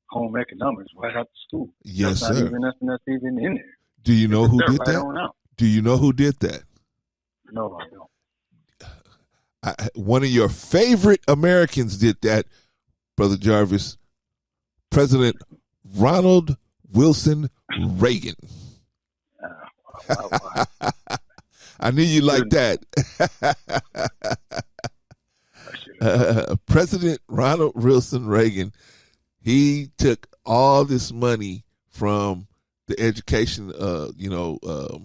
home economics right out of school. Yes, that's sir. That's even in there. Do you know who did right that? On out. Do you know who did that? No, I don't. One of your favorite Americans did that, Brother Jarvis. President Ronald Wilson Reagan. I knew you liked that. President Ronald Wilson Reagan, he took all this money from the education, the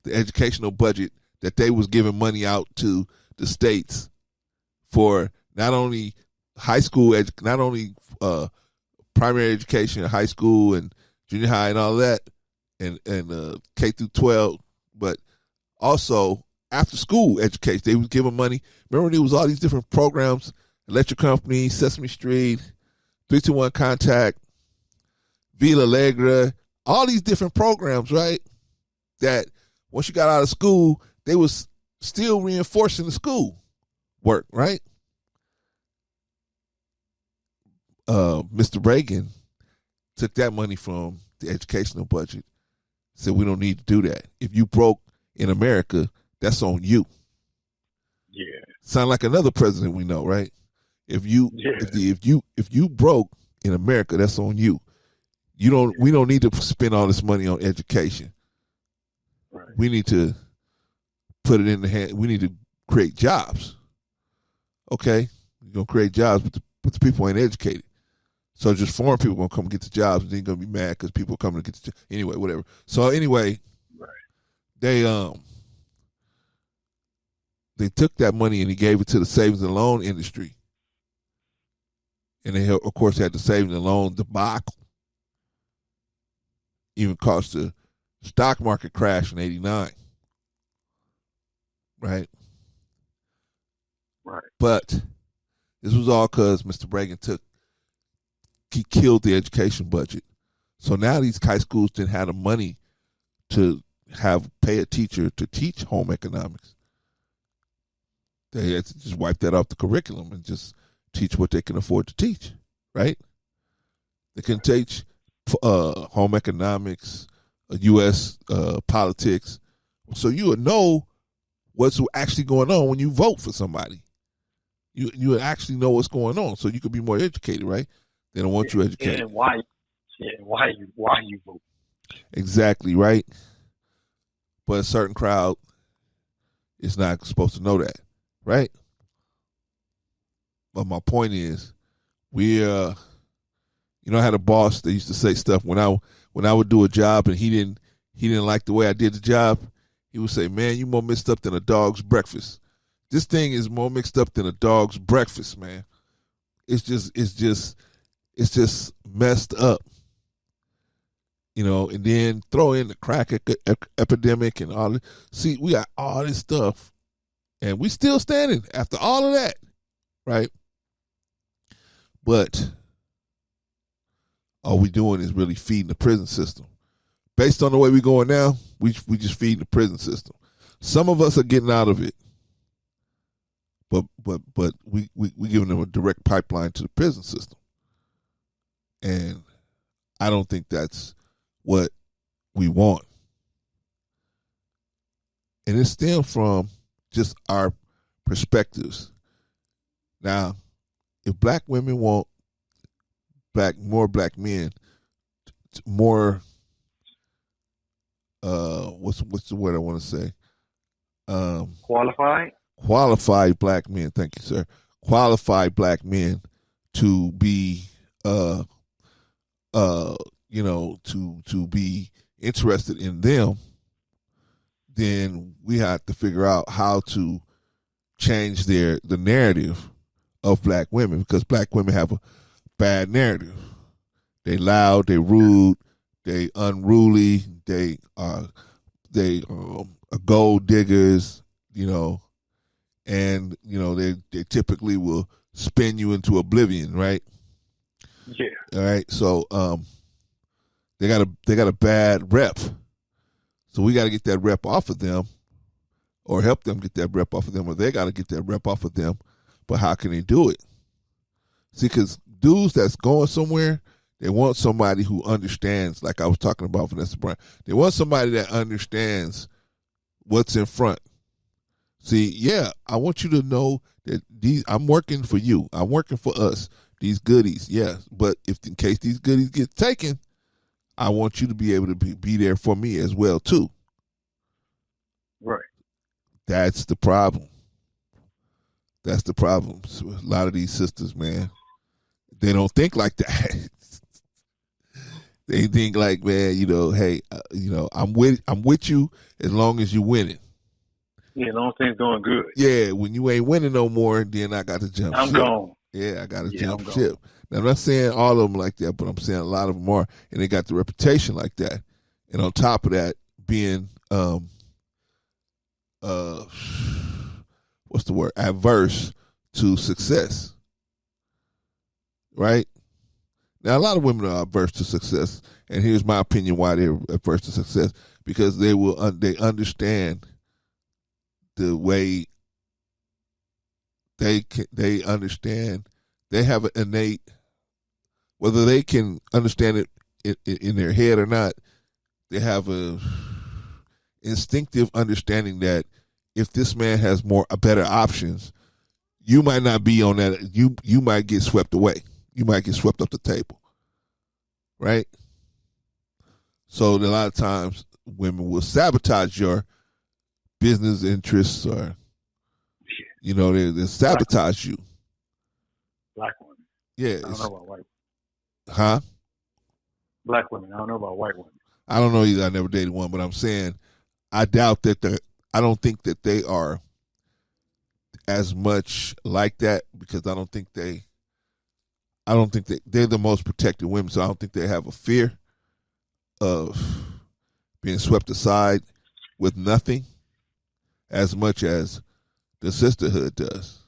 educational budget that they was giving money out to the states for not only high school, not only primary education, high school and junior high and all that, and K through 12, but also after school education. They was giving money. Remember, there was all these different programs: Electric Company, Sesame Street, 51 Contact, Vila Alegre, all these different programs, right? That once you got out of school, they was still reinforcing the school work, right? Mr. Reagan took that money from the educational budget, said we don't need to do that. If you broke in America, that's on you. Yeah. Sound like another president we know, right? If you if you broke in America, that's on you. We don't need to spend all this money on education. Right. We need to put it in the hand. We need to create jobs. Okay, you're gonna create jobs, but the people ain't educated. So just foreign people gonna come get the jobs, and they're gonna be mad because people are coming to get the jobs. Anyway, whatever. So anyway, right. They took that money and he gave it to the savings and loan industry, and they of course had the savings and loan debacle. Even caused the stock market crash in '89, right? Right. But this was all because Mr. Reagan he killed the education budget. So now these high schools didn't have the money to pay a teacher to teach home economics. They had to just wipe that off the curriculum and just teach what they can afford to teach, right? They can teach home economics, U.S. Politics. So you would know what's actually going on when you vote for somebody. You would actually know what's going on, so you could be more educated, right? They don't want you educated. And why you vote. Exactly, right? But a certain crowd is not supposed to know that, right? But my point is, I had a boss that used to say stuff when I would do a job and he didn't like the way I did the job. He would say, "Man, you more mixed up than a dog's breakfast. This thing is more mixed up than a dog's breakfast, man. It's just messed up." And then throw in the crack epidemic and all this. See, we got all this stuff, and we still standing after all of that, right? But all we doing is really feeding the prison system. Based on the way we going now, we just feeding the prison system. Some of us are getting out of it, but we giving them a direct pipeline to the prison system, and I don't think that's what we want. And it stems from just our perspectives. Now, if black women want more black men, more what's the word I want to say? Qualified black men. Thank you, sir. Qualified black men to be to be interested in them, then we have to figure out how to change the narrative of black women, because black women have a bad narrative. They loud, they rude, they unruly, they are gold diggers, and they typically will spin you into oblivion, right? Yeah. All right. So they got a bad rep. So we got to get that rep off of them, or help them get that rep off of them, or they got to get that rep off of them. But how can they do it? See, because dudes that's going somewhere, they want somebody who understands, like I was talking about Vanessa Bryant. They want somebody that understands what's in front. See, yeah, I want you to know that I'm working for you. I'm working for us. These goodies, yeah. But if in case these goodies get taken, I want you to be able to be there for me as well, too. Right. That's the problem. That's the problem. So a lot of these sisters, man, they don't think like that. They think like, man, hey, I'm with you as long as you're winning. Yeah, as long as things going good. Yeah, when you ain't winning no more, then I got to jump I'm ship. gone. Yeah, I got to jump ship. Now, I'm not saying all of them like that, but I'm saying a lot of them are, and they got the reputation like that. And on top of that, being what's the word? Adverse to success, right? Now, a lot of women are averse to success, and here's my opinion why they're averse to success: because they understand the way they understand. They have an innate, whether they can understand it in their head or not, they have a instinctive understanding that if this man has better options, you might not be on that. You might get swept away. You might get swept up the table, right? So a lot of times women will sabotage your business interests, or they sabotage you. Black women. Yeah, I don't know about white. Huh? Black women. I don't know about white women. I don't know either. I never dated one, but I'm saying I doubt that I don't think that they are as much like that, because I don't think they're the most protected women, so I don't think they have a fear of being swept aside with nothing as much as the sisterhood does.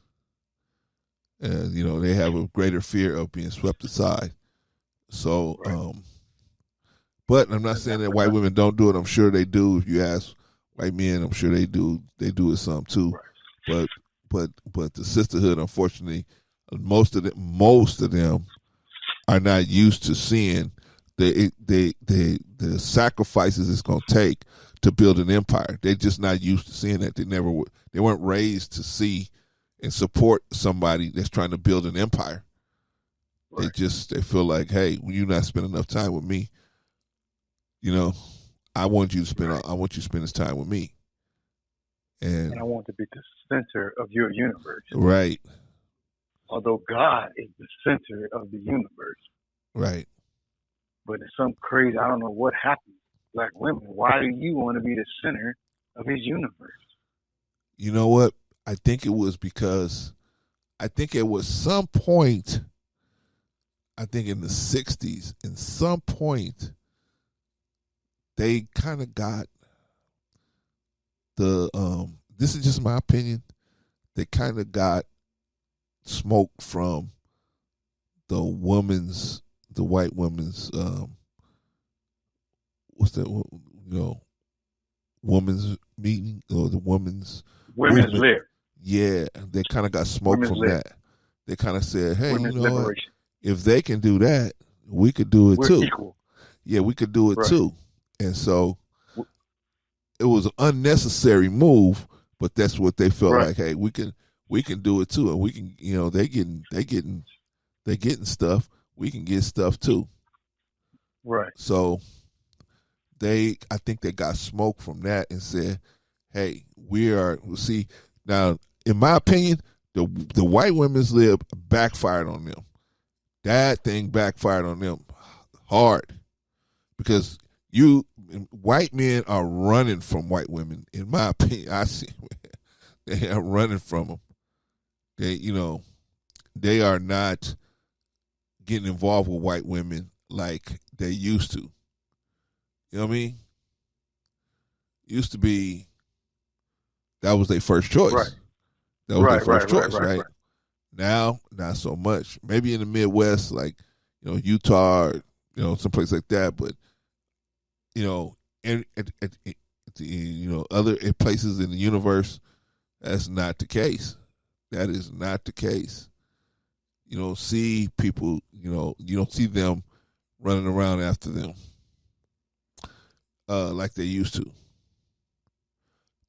And they have a greater fear of being swept aside. So, right. But I'm not saying that white women don't do it. I'm sure they do. If you ask white men, I'm sure they do. They do it some too. Right. But the sisterhood, unfortunately, most of them are not used to seeing the sacrifices it's going to take to build an empire. They're just not used to seeing that. They weren't raised to see and support somebody that's trying to build an empire. Right. They feel like, hey, when you're not spending enough time with me, I want you to spend this time with me. And I want to be the center of your universe. Right. Although God is the center of the universe. Right. But it's some crazy, I don't know what happened. Black women, why do you want to be the center of his universe? You know what? I think it was some point, I think in the 60s, in some point, they kind of got this is just my opinion, they kind of got smoke from the white woman's, woman's meeting, or the women's lib. Yeah, they kind of got smoke women's from lib. that. They kind of said, hey, women's liberation. If they can do that, we could do it We're too. Equal. Yeah, we could do it too. And so it was an unnecessary move, but that's what they felt like. Hey, we can do it too, and we can. They getting stuff. We can get stuff too. Right. So I think they got smoke from that and said, hey, see now. In my opinion, the white women's lib backfired on them. That thing backfired on them hard, because white men are running from white women. In my opinion, I see they are running from them. They are not getting involved with white women like they used to. You know what I mean? Used to be that was their first choice. Right. That was their first choice, right? Now, not so much. Maybe in the Midwest, like Utah, or someplace like that. But other places in the universe, that's not the case. That is not the case. You don't see people. You don't see them running around after them like they used to.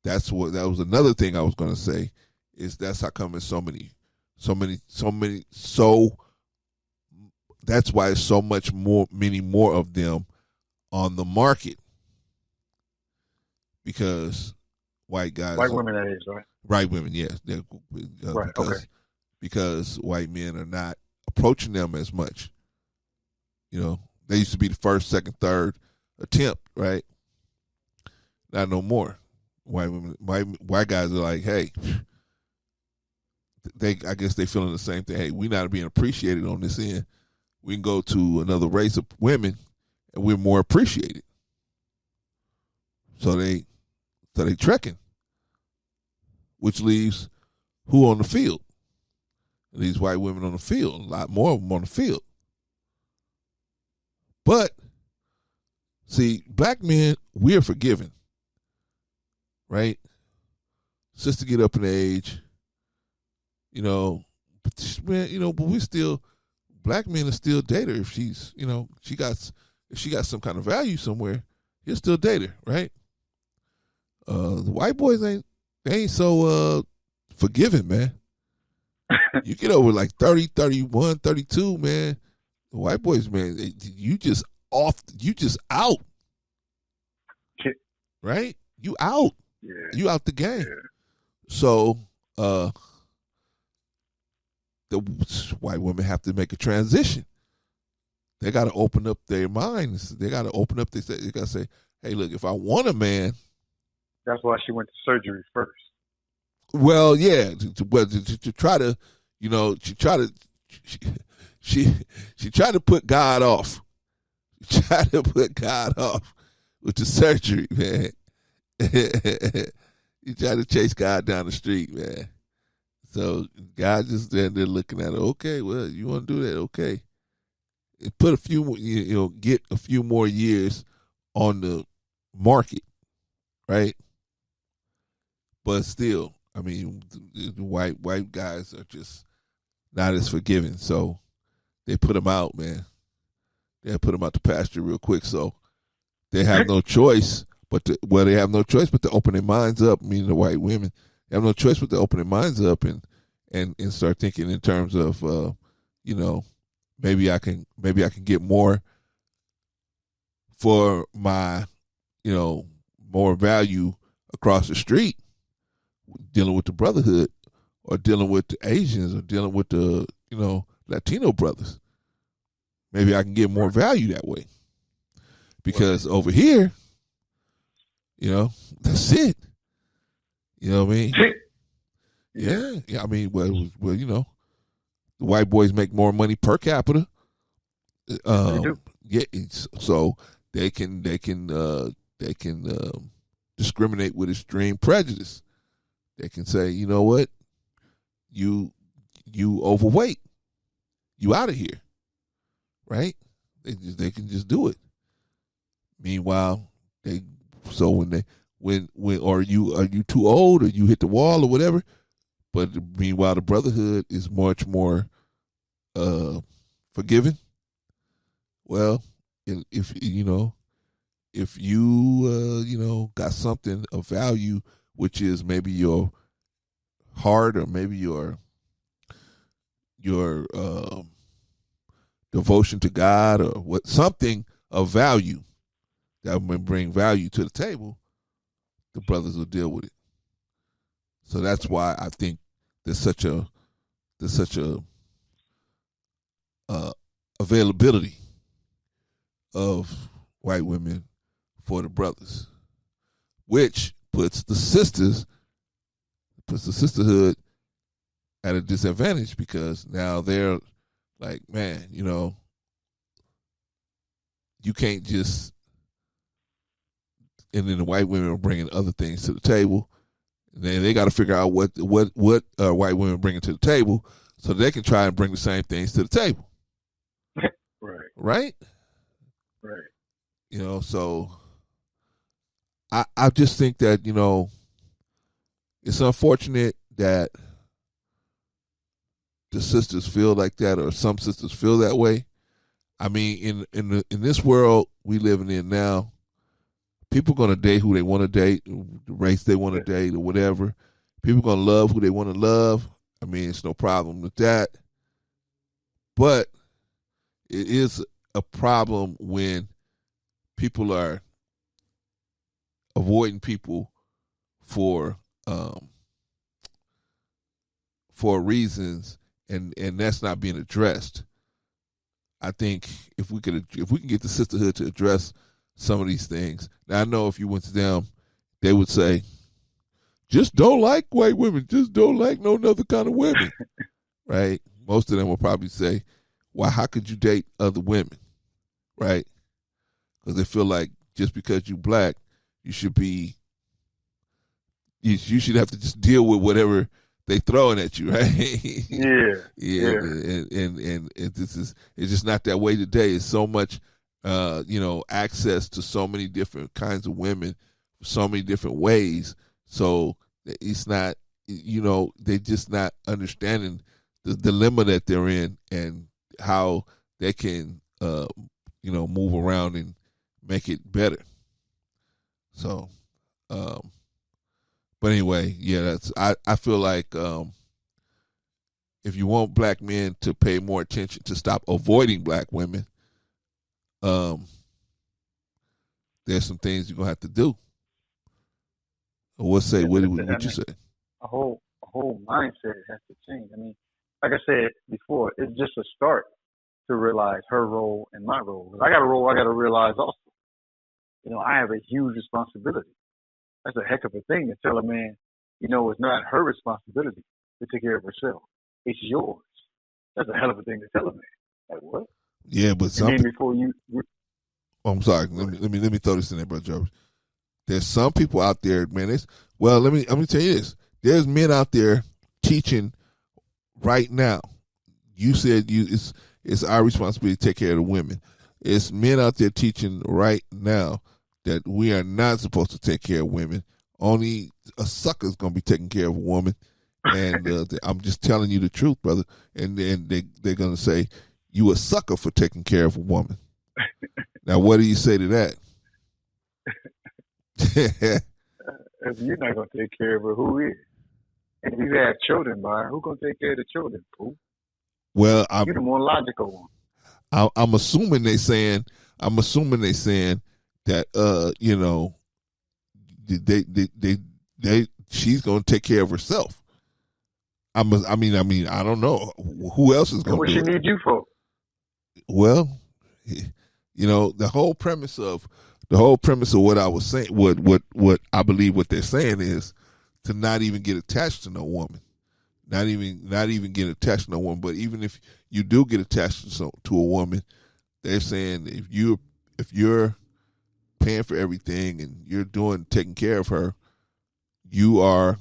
That was another thing I was going to say, is that's how come it's that's why it's so much more, many more of them on the market, because white women, that is, right? White women, yes. Right, because white men are not approaching them as much. They used to be the first, second, third attempt, right? Not no more. White guys are like, hey, I guess they feeling the same thing. Hey, we not being appreciated on this end. We can go to another race of women and we're more appreciated. So they trekking, which leaves who on the field? These white women on the field, a lot more of them on the field. But see, black men, we're forgiven, right? Sister get up in age, but man, but we still, black men are still date her if she's, if she got some kind of value somewhere, he'll still date her, right? The white boys they ain't so forgiving, man. You get over like 30, 31, 32, man. The white boys, man, you just out. Right? You out. Yeah. You out the game. Yeah. So the white women have to make a transition. They got to open up their minds. They got to open up. They got to say, "Hey, look, if I want a man." That's why she went to surgery first. Well, yeah, to try to, she tried to put God off. She tried to put God off with the surgery, man. You try to chase God down the street, man. So God just there looking at her. Okay, well, you want to do that? Okay. Put a few, get a few more years on the market, right? But still, I mean, the white guys are just not as forgiving. So they put them out, man. They put them out to pasture real quick. So they have no choice they have no choice but to open their minds up. Meaning the white women, they have no choice but to open their minds up and start thinking in terms of, maybe I can get more for my, more value across the street, dealing with the brotherhood, or dealing with the Asians, or dealing with the Latino brothers. Maybe I can get more value that way. Because over here, that's it. You know what I mean? Yeah. I mean, well, the white boys make more money per capita. They do. Yeah, so they can discriminate with extreme prejudice. They can say, you know what, you overweight, you out of here, right? They can just do it. Meanwhile, when are you too old, or you hit the wall, or whatever? But meanwhile, the brotherhood is much more forgiving. Well, if you got something of value, which is maybe your heart, or maybe your devotion to God, or something of value that will bring value to the table, the brothers will deal with it. So that's why I think there's such a availability of white women for the brothers, which puts the sisterhood at a disadvantage, because now they're like, man, you can't just. And then the white women are bringing other things to the table. And then they got to figure out what white women bringing to the table, so they can try and bring the same things to the table. Right. Right. Right. So I just think that it's unfortunate that the sisters feel like that, or some sisters feel that way. I mean, in this world we living in now, people are going to date who they want to date, the race they want to date, or whatever. People are going to love who they want to love. I mean, it's no problem with that. But it is a problem when people are avoiding people for reasons, and that's not being addressed. I think if we can get the sisterhood to address some of these things. Now, I know if you went to them, they would say, just don't like white women, just don't like no other kind of women, right? Most of them will probably say, why, how could you date other women, right? Because they feel like just because you black, you should have to just deal with whatever they throwing at you, right? Yeah. And it's just not that way today. It's so much access to so many different kinds of women, so many different ways. So it's not, they're just not understanding the dilemma that they're in and how they can, move around and make it better. So, but anyway, yeah, I feel like if you want black men to pay more attention, to stop avoiding black women, there's some things you're gonna have to do. What would you say? A whole mindset has to change. I mean, like I said before, it's just a start to realize her role and my role. Because I got a role I got to realize also. I have a huge responsibility. That's a heck of a thing to tell a man, it's not her responsibility to take care of herself. It's yours. That's a hell of a thing to tell a man. Like what? Yeah, but before you. I'm sorry. Let me throw this in there, brother Jarvis. There's some people out there, man. Let me tell you this. There's men out there teaching right now. You said it's our responsibility to take care of the women. It's men out there teaching right now that we are not supposed to take care of women. Only a sucker is going to be taking care of a woman. And I'm just telling you the truth, brother. And then they're going to say, you a sucker for taking care of a woman. Now, what do you say to that? If you're not going to take care of her, who is? And if you have children by her, who's going to take care of the children, fool? Well, you're the more logical one. I'm assuming they saying that they she's going to take care of herself. I don't know who else is going to do it. What she need you for? Well, the whole premise of what I was saying, what I believe what they're saying is to not even get attached to no woman, not even get attached to no woman. But even if you do get attached to a woman, they're saying if you're paying for everything and you're taking care of her, you are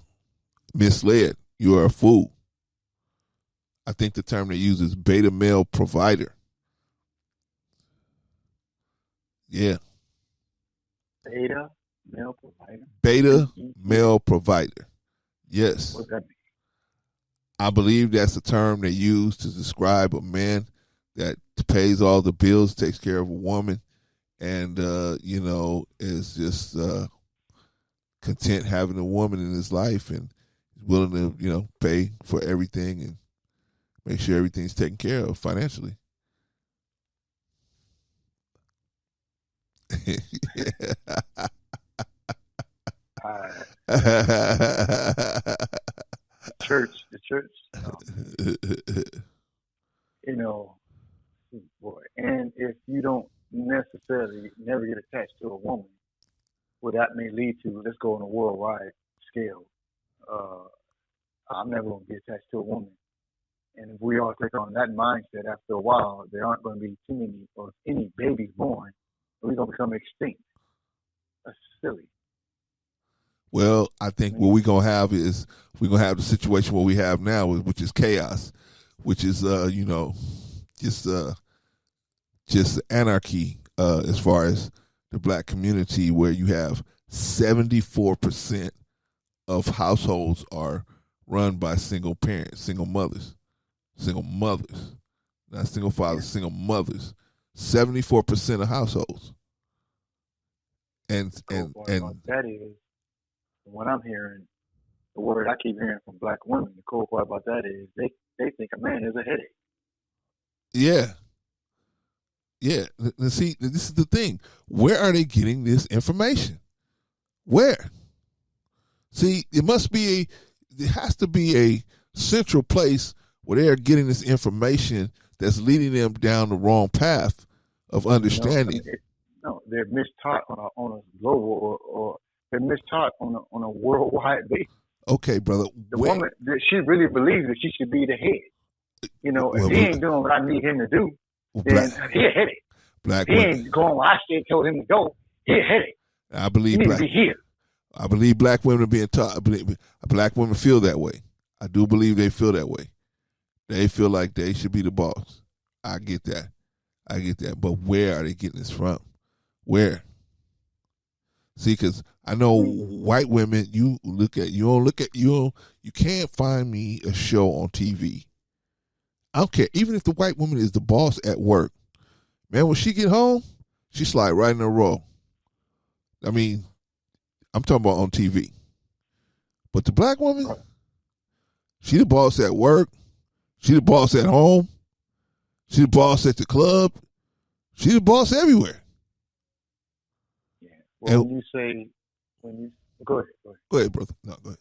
misled. You are a fool. I think the term they use is beta male provider. Yeah. Beta male provider? Beta male provider. Yes. What does that mean? I believe that's the term they use to describe a man that pays all the bills, takes care of a woman, and, is just content having a woman in his life and willing to, pay for everything and make sure everything's taken care of financially. The church. Boy. And if you don't necessarily never get attached to a woman, what that may lead to, let's go on a worldwide scale. I'm never going to be attached to a woman. And if we all take on that mindset, after a while, there aren't going to be too many or any babies born. We're going to become extinct. That's silly. Well, I think what we're going to have is we're going to have the situation what we have now, which is chaos, which is, just anarchy as far as the black community, where you have 74% of households are run by single parents, single mothers, not single fathers, single mothers. 74% of households. And that is what I'm hearing. The word I keep hearing from black women. The cool part about that is they think a man is a headache. Yeah. See, this is the thing. Where are they getting this information? Where? See, there has to be a central place where they are getting this information that's leading them down the wrong path of understanding. They're mistaught on a global or they're mistaught on a worldwide basis. Okay, brother. The woman, she really believes that she should be the head. If he ain't doing what I need him to do, then he a headache. He ain't going where I told him to go. He a headache. I believe he needs to be here. I believe black women are being taught. Black women feel that way. I do believe they feel that way. They feel like they should be the boss. I get that. I get that. But where are they getting this from? Where? See, because I know white women. You can't find me a show on TV. I don't care. Even if the white woman is the boss at work, man, when she get home, she slide right in a row. I mean, I'm talking about on TV. But the black woman, she the boss at work. She the boss at home. She the boss at the club. She the boss everywhere. Yeah. Well, when you go ahead. Go ahead, brother. No, go ahead.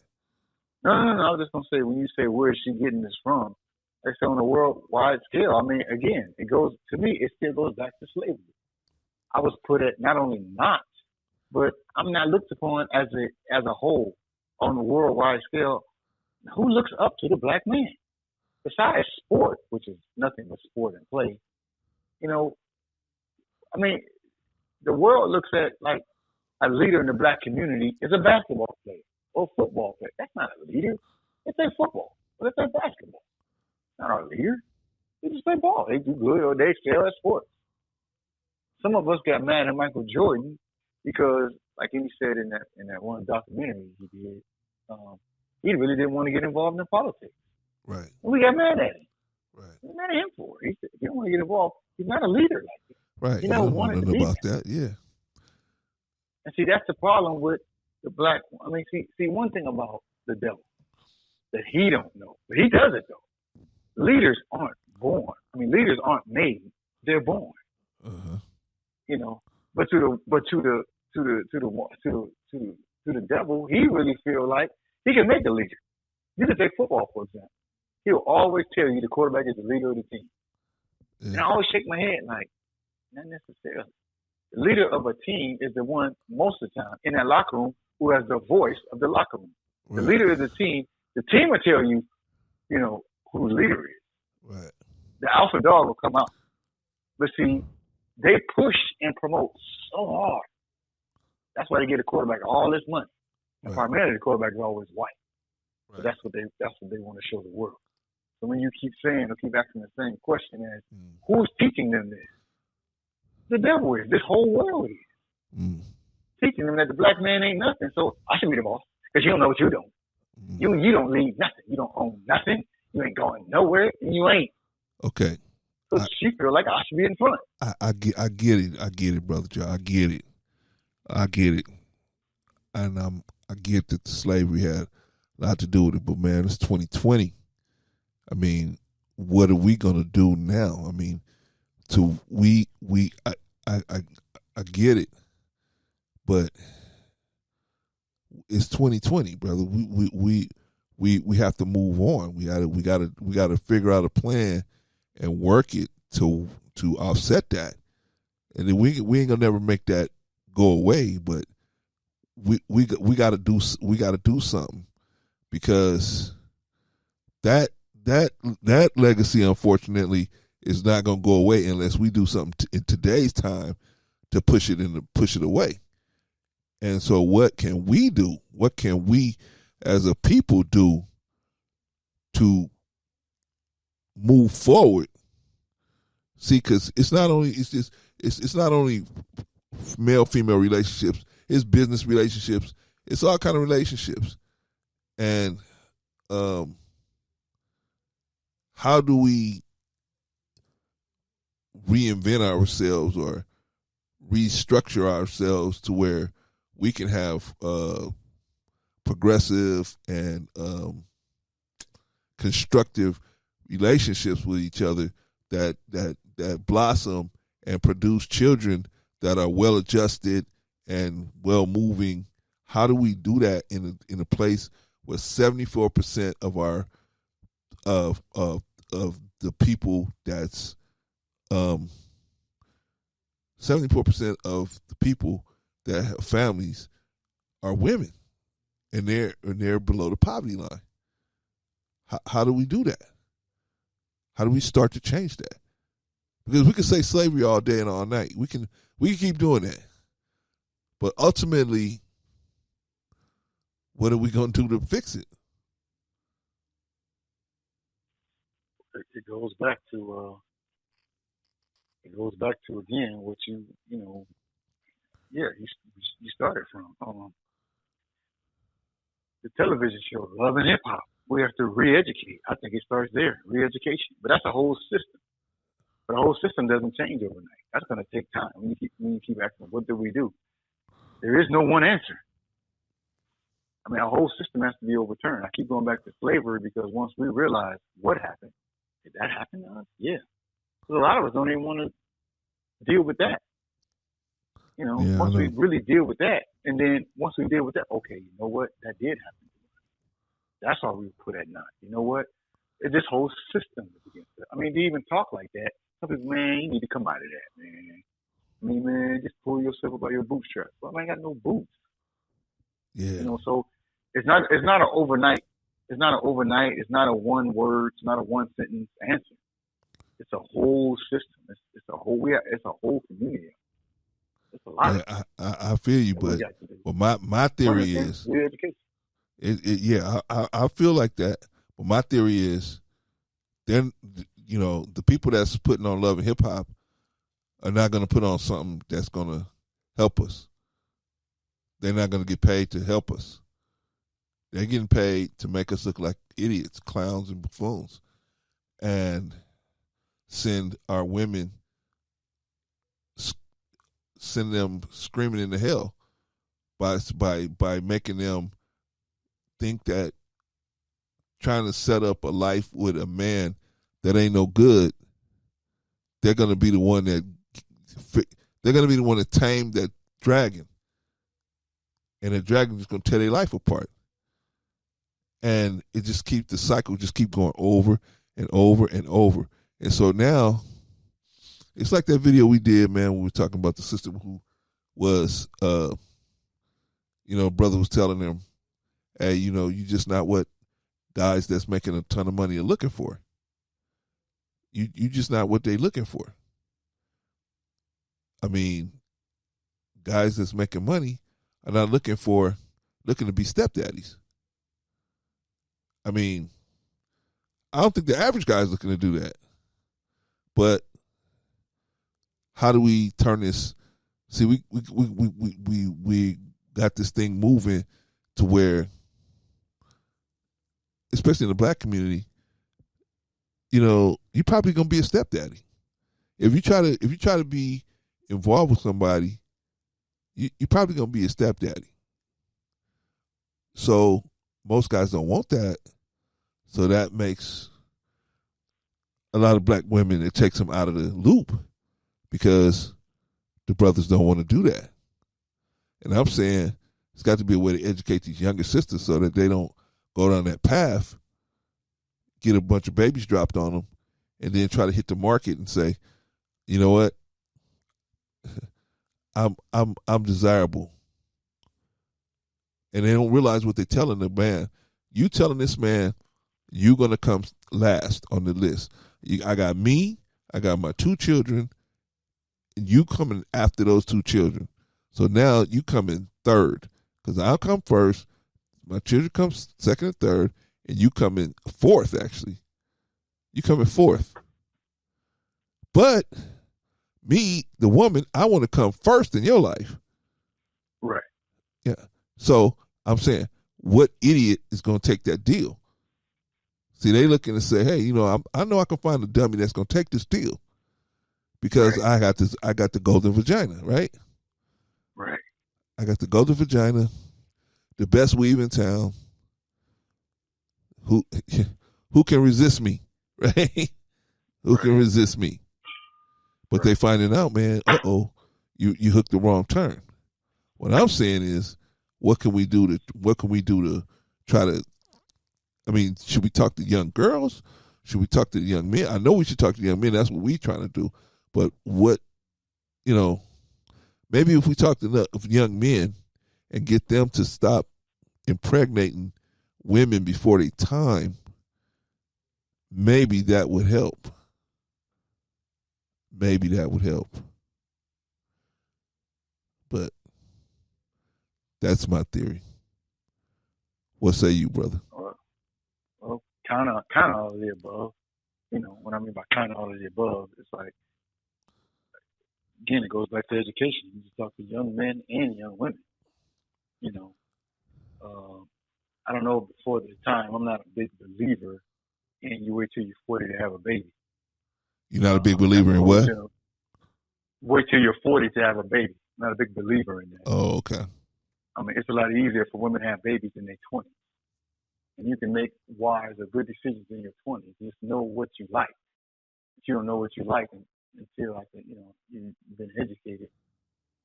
No. I was just gonna say when you say where is she getting this from? They say on a worldwide scale. I mean, again, it still goes back to slavery. I was put at not only not, but I'm not looked upon as a whole on a worldwide scale. Who looks up to the black man? Besides sport, which is nothing but sport and play, I mean, the world looks at like a leader in the black community is a basketball player or a football player. That's not a leader. They play football, or they play basketball. Not our leader. They just play ball. They do good or they excel at sports. Some of us got mad at Michael Jordan because, like he said in that one documentary he did, he really didn't want to get involved in politics. Right. And we got mad at him. Right. We got mad at him for it. He said, he don't want to get involved. He's not a leader like that. Right. He never wanted to be about that. Yeah. And see, that's the problem with the black. I mean, see, one thing about the devil that he don't know, but he does it though. Leaders aren't born. I mean, leaders aren't made; they're born. Uh-huh. But to the devil, he really feel like he can make a leader. You can take football for example. He'll always tell you the quarterback is the leader of the team. Yeah. And I always shake my head like, not necessarily. The leader of a team is the one most of the time in that locker room who has the voice of the locker room. Right. The leader of the team will tell you, who the leader is. Right. The alpha dog will come out. But see, they push and promote so hard. That's why they get a quarterback all this money. And primarily the quarterback is always white. Right. So that's what they want to show the world. So when you keep saying or keep asking the same question as who's teaching them this? The devil is. This whole world is. Teaching them that the black man ain't nothing. So I should be the boss. Because you don't know what you're doing. You don't lead nothing. You don't own nothing. You ain't going nowhere. And you ain't. Okay. So she feel like I should be in front. I get it. I get it, Brother Joe. I get it. And I get that slavery had a lot to do with it. But man, it's 2020. I mean, what are we gonna do now? I mean, I get it, but it's 2020, brother. We have to move on. We gotta figure out a plan and work it to offset that. And then we ain't gonna never make that go away, but we gotta do something, because that legacy, unfortunately, is not going to go away unless we do something in today's time to push it away. And so what can we do? What can we as a people do to move forward? See, because it's not only male female relationships, it's business relationships, it's all kind of relationships. And how do we reinvent ourselves or restructure ourselves to where we can have progressive and constructive relationships with each other that blossom and produce children that are well adjusted and well moving? How do we do that in a place where 74% of our of the people that's 74% of the people that have families are women, and they're below the poverty line? How do we do that? How do we start to change that? Because we can say slavery all day and all night. We can keep doing that, but ultimately, what are we going to do to fix it? It goes back to it goes back to again what you know, yeah, you started from the television show Love and Hip Hop. We have to re-educate. I think it starts there, re-education. But that's a whole system. But the whole system doesn't change overnight. That's going to take time. When you keep asking, what do we do? There is no one answer. I mean, our whole system has to be overturned. I keep going back to slavery because once we realize what happened, did that happen to us? Yeah. Because a lot of us don't even want to deal with that. You know, Yeah, I once we know. really deal with that, and then once we deal with that, okay, you know what? That did happen. That's why we put at not. You know what? This whole system is against it. I mean, to even talk like that, some people, man, you need to come out of that, man. I mean, man, just pull yourself up by your bootstraps. Well, I ain't got no boots. You Yeah. know, so it's not an overnight. It's not an overnight. It's not a one word. It's not a one sentence answer. It's a whole system. It's a whole. It's a whole community. It's a lot Yeah, of stuff I feel you, that we but got to do. my One theory of the things, is re-education. yeah, I feel like that. But my theory is then the people that's putting on Love and Hip Hop are not going to put on something that's going to help us. They're not going to get paid to help us. They're getting paid to make us look like idiots, clowns, and buffoons, and send our women, send them screaming into hell by making them think that trying to set up a life with a man that ain't no good, they're going to be the one that tame that dragon, and the dragon is going to tear their life apart, and the cycle just keep going over and over and over, and so now it's like that video we did, man. When we were talking about the sister who was, brother was telling them, hey, you just not what guys that's making a ton of money are looking for. You just not what they looking for. I mean, guys that's making money are not looking to be stepdaddies. I mean, I don't think the average guy is looking to do that. But how do we turn this? See, we got this thing moving to where, especially in the black community, you're probably gonna be a stepdaddy. If you try to be involved with somebody, you're probably gonna be a stepdaddy. So most guys don't want that. So that makes a lot of black women, it takes them out of the loop because the brothers don't want to do that. And I'm saying it's got to be a way to educate these younger sisters so that they don't go down that path, get a bunch of babies dropped on them, and then try to hit the market and say, you know what, I'm desirable. And they don't realize what they're telling the man. You telling this man you're gonna come last on the list. I got me, I got my 2 children, and you coming after those 2 children. So now you come in third, because I'll come first, my children come second and third, and you come in fourth. Actually, you come in fourth. But me, the woman, I want to come first in your life. Right. Yeah. So I'm saying, what idiot is going to take that deal? See, they looking to say, hey, I know I can find a dummy that's going to take this deal because right. I got the golden vagina, right? Right. I got the golden vagina, the best weave in town. Who can resist me, right? Who can resist me? But they finding out, man, you hooked the wrong turn. What I'm saying is, what can we do to try to, I mean, should we talk to young girls? Should we talk to the young men? I know we should talk to young men. That's what we're trying to do. But maybe if we talk to young men and get them to stop impregnating women before their time, maybe that would help. Maybe that would help. But that's my theory. What say you, brother? Well, kind of all of the above. What I mean by kind of all of the above, it's like again, it goes back to education. You just talk to young men and young women. You know, uh, I don't know before the time. I'm not a big believer in you wait till you're 40 to have a baby. You're not a big As believer in opposed what? to wait till you're 40 to have a baby. I'm not a big believer in that. Oh, okay. I mean, it's a lot easier for women to have babies in their 20s. And you can make wise or good decisions in your 20s. Just know what you like. But you don't know what you like until, like, you've been educated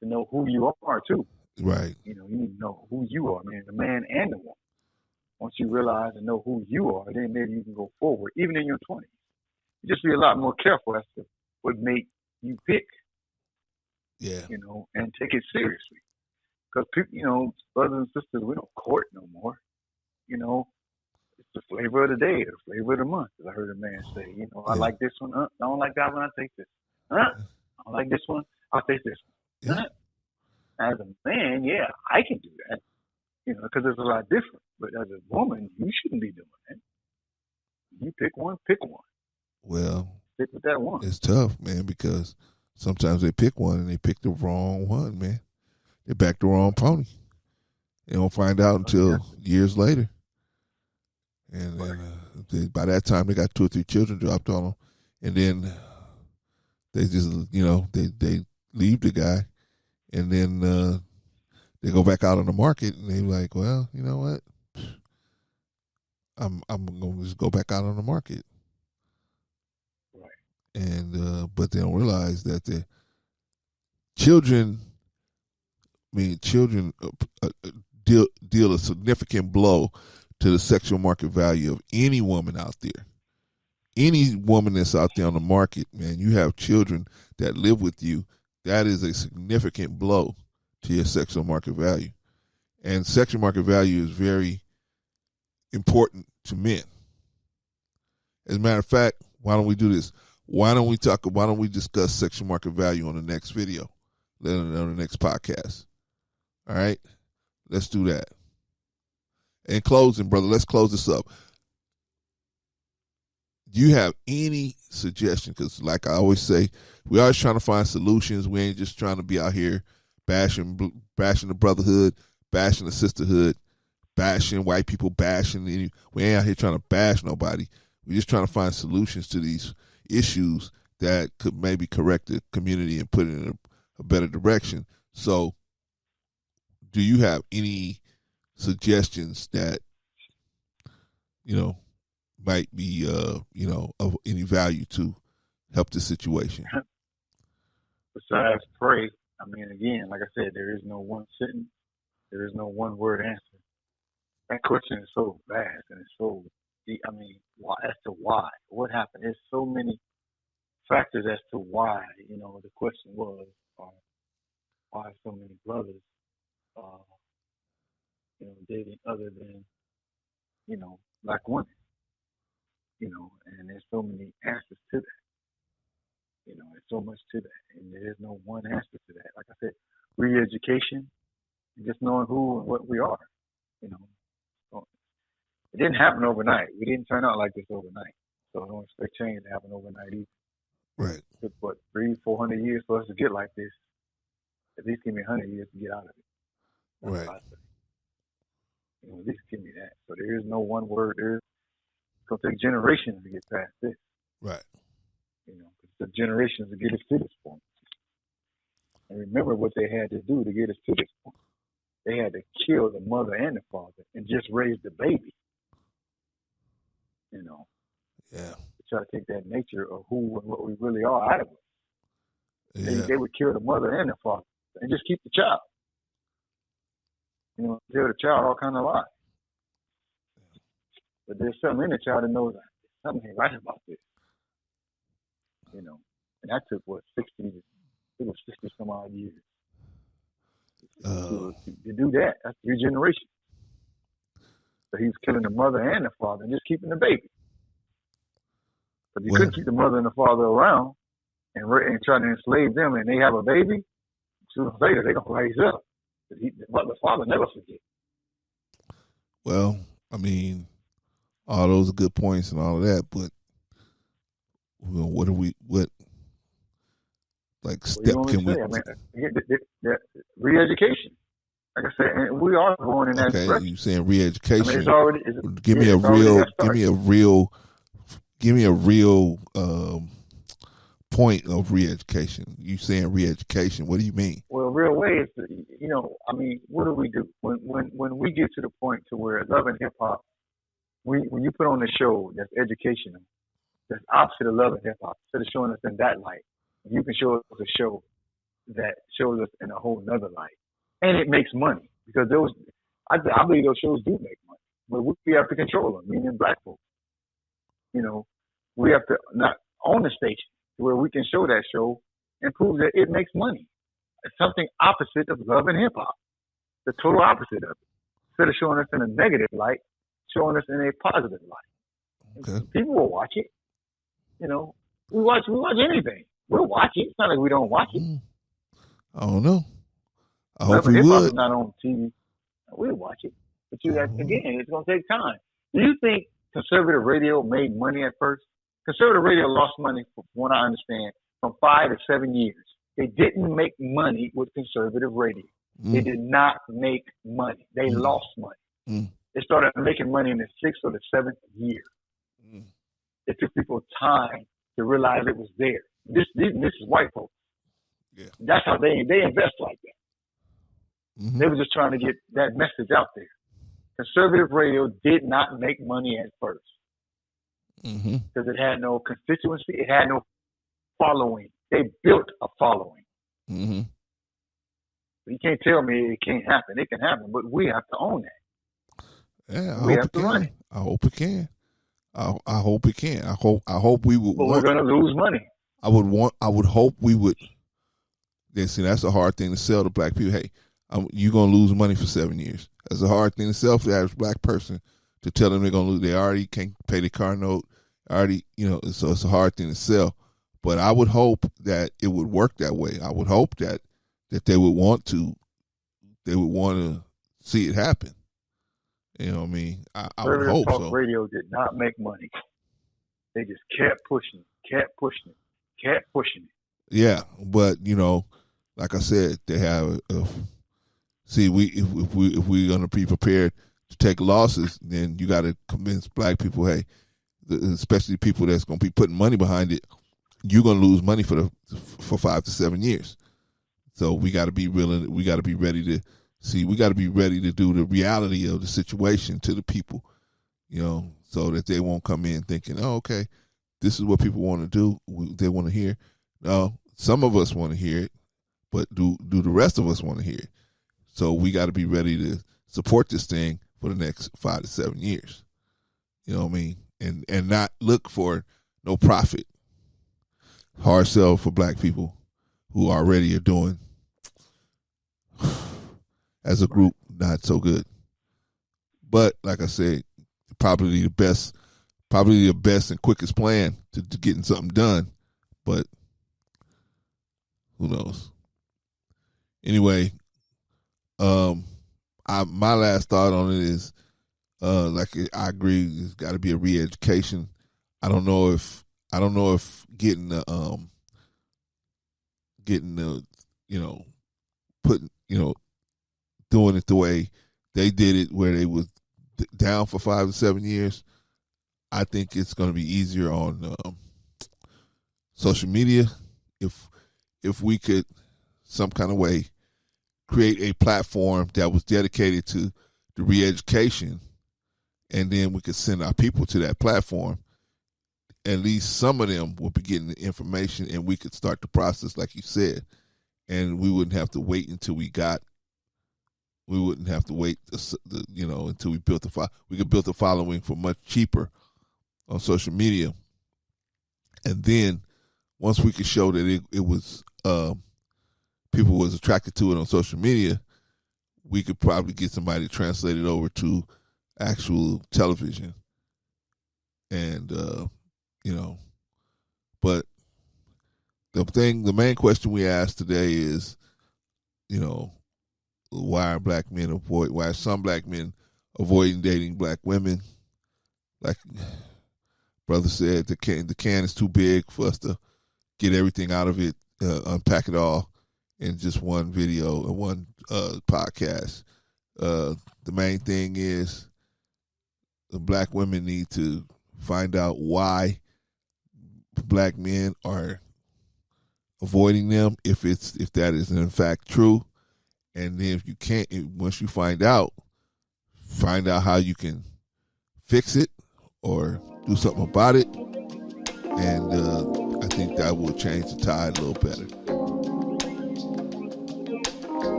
to know who you are, too. Right. You need to know who you are, man, the man and the woman. Once you realize and know who you are, then maybe you can go forward, even in your 20s. You just be a lot more careful as to what mate you pick, Yeah. And take it seriously. Because people, brothers and sisters, we don't court no more. It's the flavor of the day, the flavor of the month. As I heard a man say, I like this one. I don't like that one. I take this. I don't like this one. I'll take this one. Yeah. As a man, yeah, I can do that. Because it's a lot different. But as a woman, you shouldn't be doing that. You pick one, pick one. Well, stick with that one. It's tough, man, because sometimes they pick one and they pick the wrong one, man. They back the wrong pony. They don't find out until years later. And then by that time, they got 2 or 3 children dropped on them. And then they just, they leave the guy. And then they go back out on the market and they're like, well, you know what? I'm going to just go back out on the market. Right. And but they don't realize that the children deal a significant blow to the sexual market value of any woman out there. Any woman that's out there on the market, man, you have children that live with you, that is a significant blow to your sexual market value. And sexual market value is very important to men. As a matter of fact, why don't we do this? Why don't we discuss sexual market value on the next video, on the next podcast? All right? Let's do that. In closing, brother, let's close this up. Do you have any suggestion? Because like I always say, we're always trying to find solutions. We ain't just trying to be out here bashing the brotherhood, bashing the sisterhood, bashing white people, we ain't out here trying to bash nobody. We're just trying to find solutions to these issues that could maybe correct the community and put it in a better direction. So do you have any suggestions that, might be, of any value to help the situation? Besides pray, again, like I said, there is no one sentence. There is no one word answer. That question is so vast and it's so deep. Why, as to why? What happened? There's so many factors as to why, the question was, why so many brothers, dating other than, black women, and there's so many answers to that. There's so much to that, and there is no one answer to that. Like I said, re-education, and just knowing who and what we are, So it didn't happen overnight. We didn't turn out like this overnight. So I don't expect change to happen overnight either. Right. It took, 300-400 years for us to get like this. At least give me 100 years to get out of it. Right. At least give me that. So there is no one word. It's going to take generations to get past this. Right. It's the generations to get us to this point. And remember what they had to do to get us to this point. They had to kill the mother and the father and just raise the baby. Yeah. To try to take that nature of who and what we really are out of us. Yeah. They would kill the mother and the father and just keep the child. Tell the child all kind of lies. But there's something in the child that knows something ain't right about this. And that took 60 some odd years. To do that, that's 3 generations. So he was killing the mother and the father and just keeping the baby. But you couldn't keep the mother and the father around and try to enslave them, and they have a baby. Sooner or later, they're going to raise up. The father never forget. Well, all those are good points and all of that, but what like What do you step want me can to we? say? I mean, re-education. Like I said, and we are going in that Okay, direction. you saying I mean, re-education? Give me a it's already real. got started. Give me a real point of re-education. You saying re-education? What do you mean? Well, real way is, I mean, what do we do when we get to the point to where love and hip hop, when you put on a show that's educational, that's opposite of love and hip hop, instead of showing us in that light, you can show us a show that shows us in a whole nother light, and it makes money because I believe those shows do make money, but we have to control them. Meaning black folks, we have to not own the station where we can show that show and prove that it makes money. It's something opposite of love and hip hop, the total opposite of it. Instead of showing us in a negative light, showing us in a positive light. Okay. People will watch it. We watch anything. We'll watch it. It's not like we don't watch it. I don't know. I Love hope we and hip hop would. is not on TV. We'll watch it. But again, it's going to take time. Do you think conservative radio made money at first? Conservative radio lost money, from what I understand, from 5 to 7 years. They didn't make money with conservative radio. They did not make money. They lost money. They started making money in the 6th or the 7th year. It took people time to realize it was there. This is white folks. Yeah. That's how they invest like that. They were just trying to get that message out there. Conservative radio did not make money at first because it had no constituency. It had no following. They built a following. You can't tell me it can't happen. It can happen, but we have to own that. Yeah, we have to run it. I hope it can. I hope it can. I hope we would. But we're going to lose money. I would hope we would. See, that's a hard thing to sell to black people. Hey, you're going to lose money for 7 years. That's a hard thing to sell for the average black person, to tell them they're going to lose. They already can't pay their car note. So it's a hard thing to sell. But I would hope that it would work that way. I would hope that they would want to see it happen. You know what I mean? I would hope Talk so. Radio did not make money. They just kept pushing it. Yeah, but like I said, they have. If we're gonna be prepared to take losses, then you got to convince black people, hey, especially people that's gonna be putting money behind it, you're gonna lose money for 5 to 7 years. So we got to be willing. We got to be ready to see. We got to be ready to do the reality of the situation to the people, so that they won't come in thinking, oh, okay, this is what people want to do. They want to hear. No, some of us want to hear it, but do the rest of us want to hear it? So we got to be ready to support this thing for the next 5 to 7 years. You know what I mean? And not look for no profit. Hard sell for black people who already are doing, as a group, not so good. But like I said, probably the best and quickest plan to getting something done. But who knows? Anyway, my last thought on it is, I agree, there's got to be a re-education. I don't know if getting the doing it the way they did it, where they was down for 5 to 7 years. I think it's going to be easier on social media if we could some kind of way create a platform that was dedicated to the re-education, and then we could send our people to that platform. At least some of them will be getting the information, and we could start the process, like you said, and we wouldn't have to wait until until we built we could build the following for much cheaper on social media. And then once we could show that it was people was attracted to it on social media, we could probably get somebody to translate it over to actual television. And but the main question we asked today is, why are some black men avoiding dating black women? Like brother said, the can is too big for us to get everything out of it unpack it all in just one video or one podcast. The main thing is the black women need to find out why black men are avoiding them, if that is in fact true, and then if you can't, once you find out how you can fix it or do something about it, and I think that will change the tide a little better.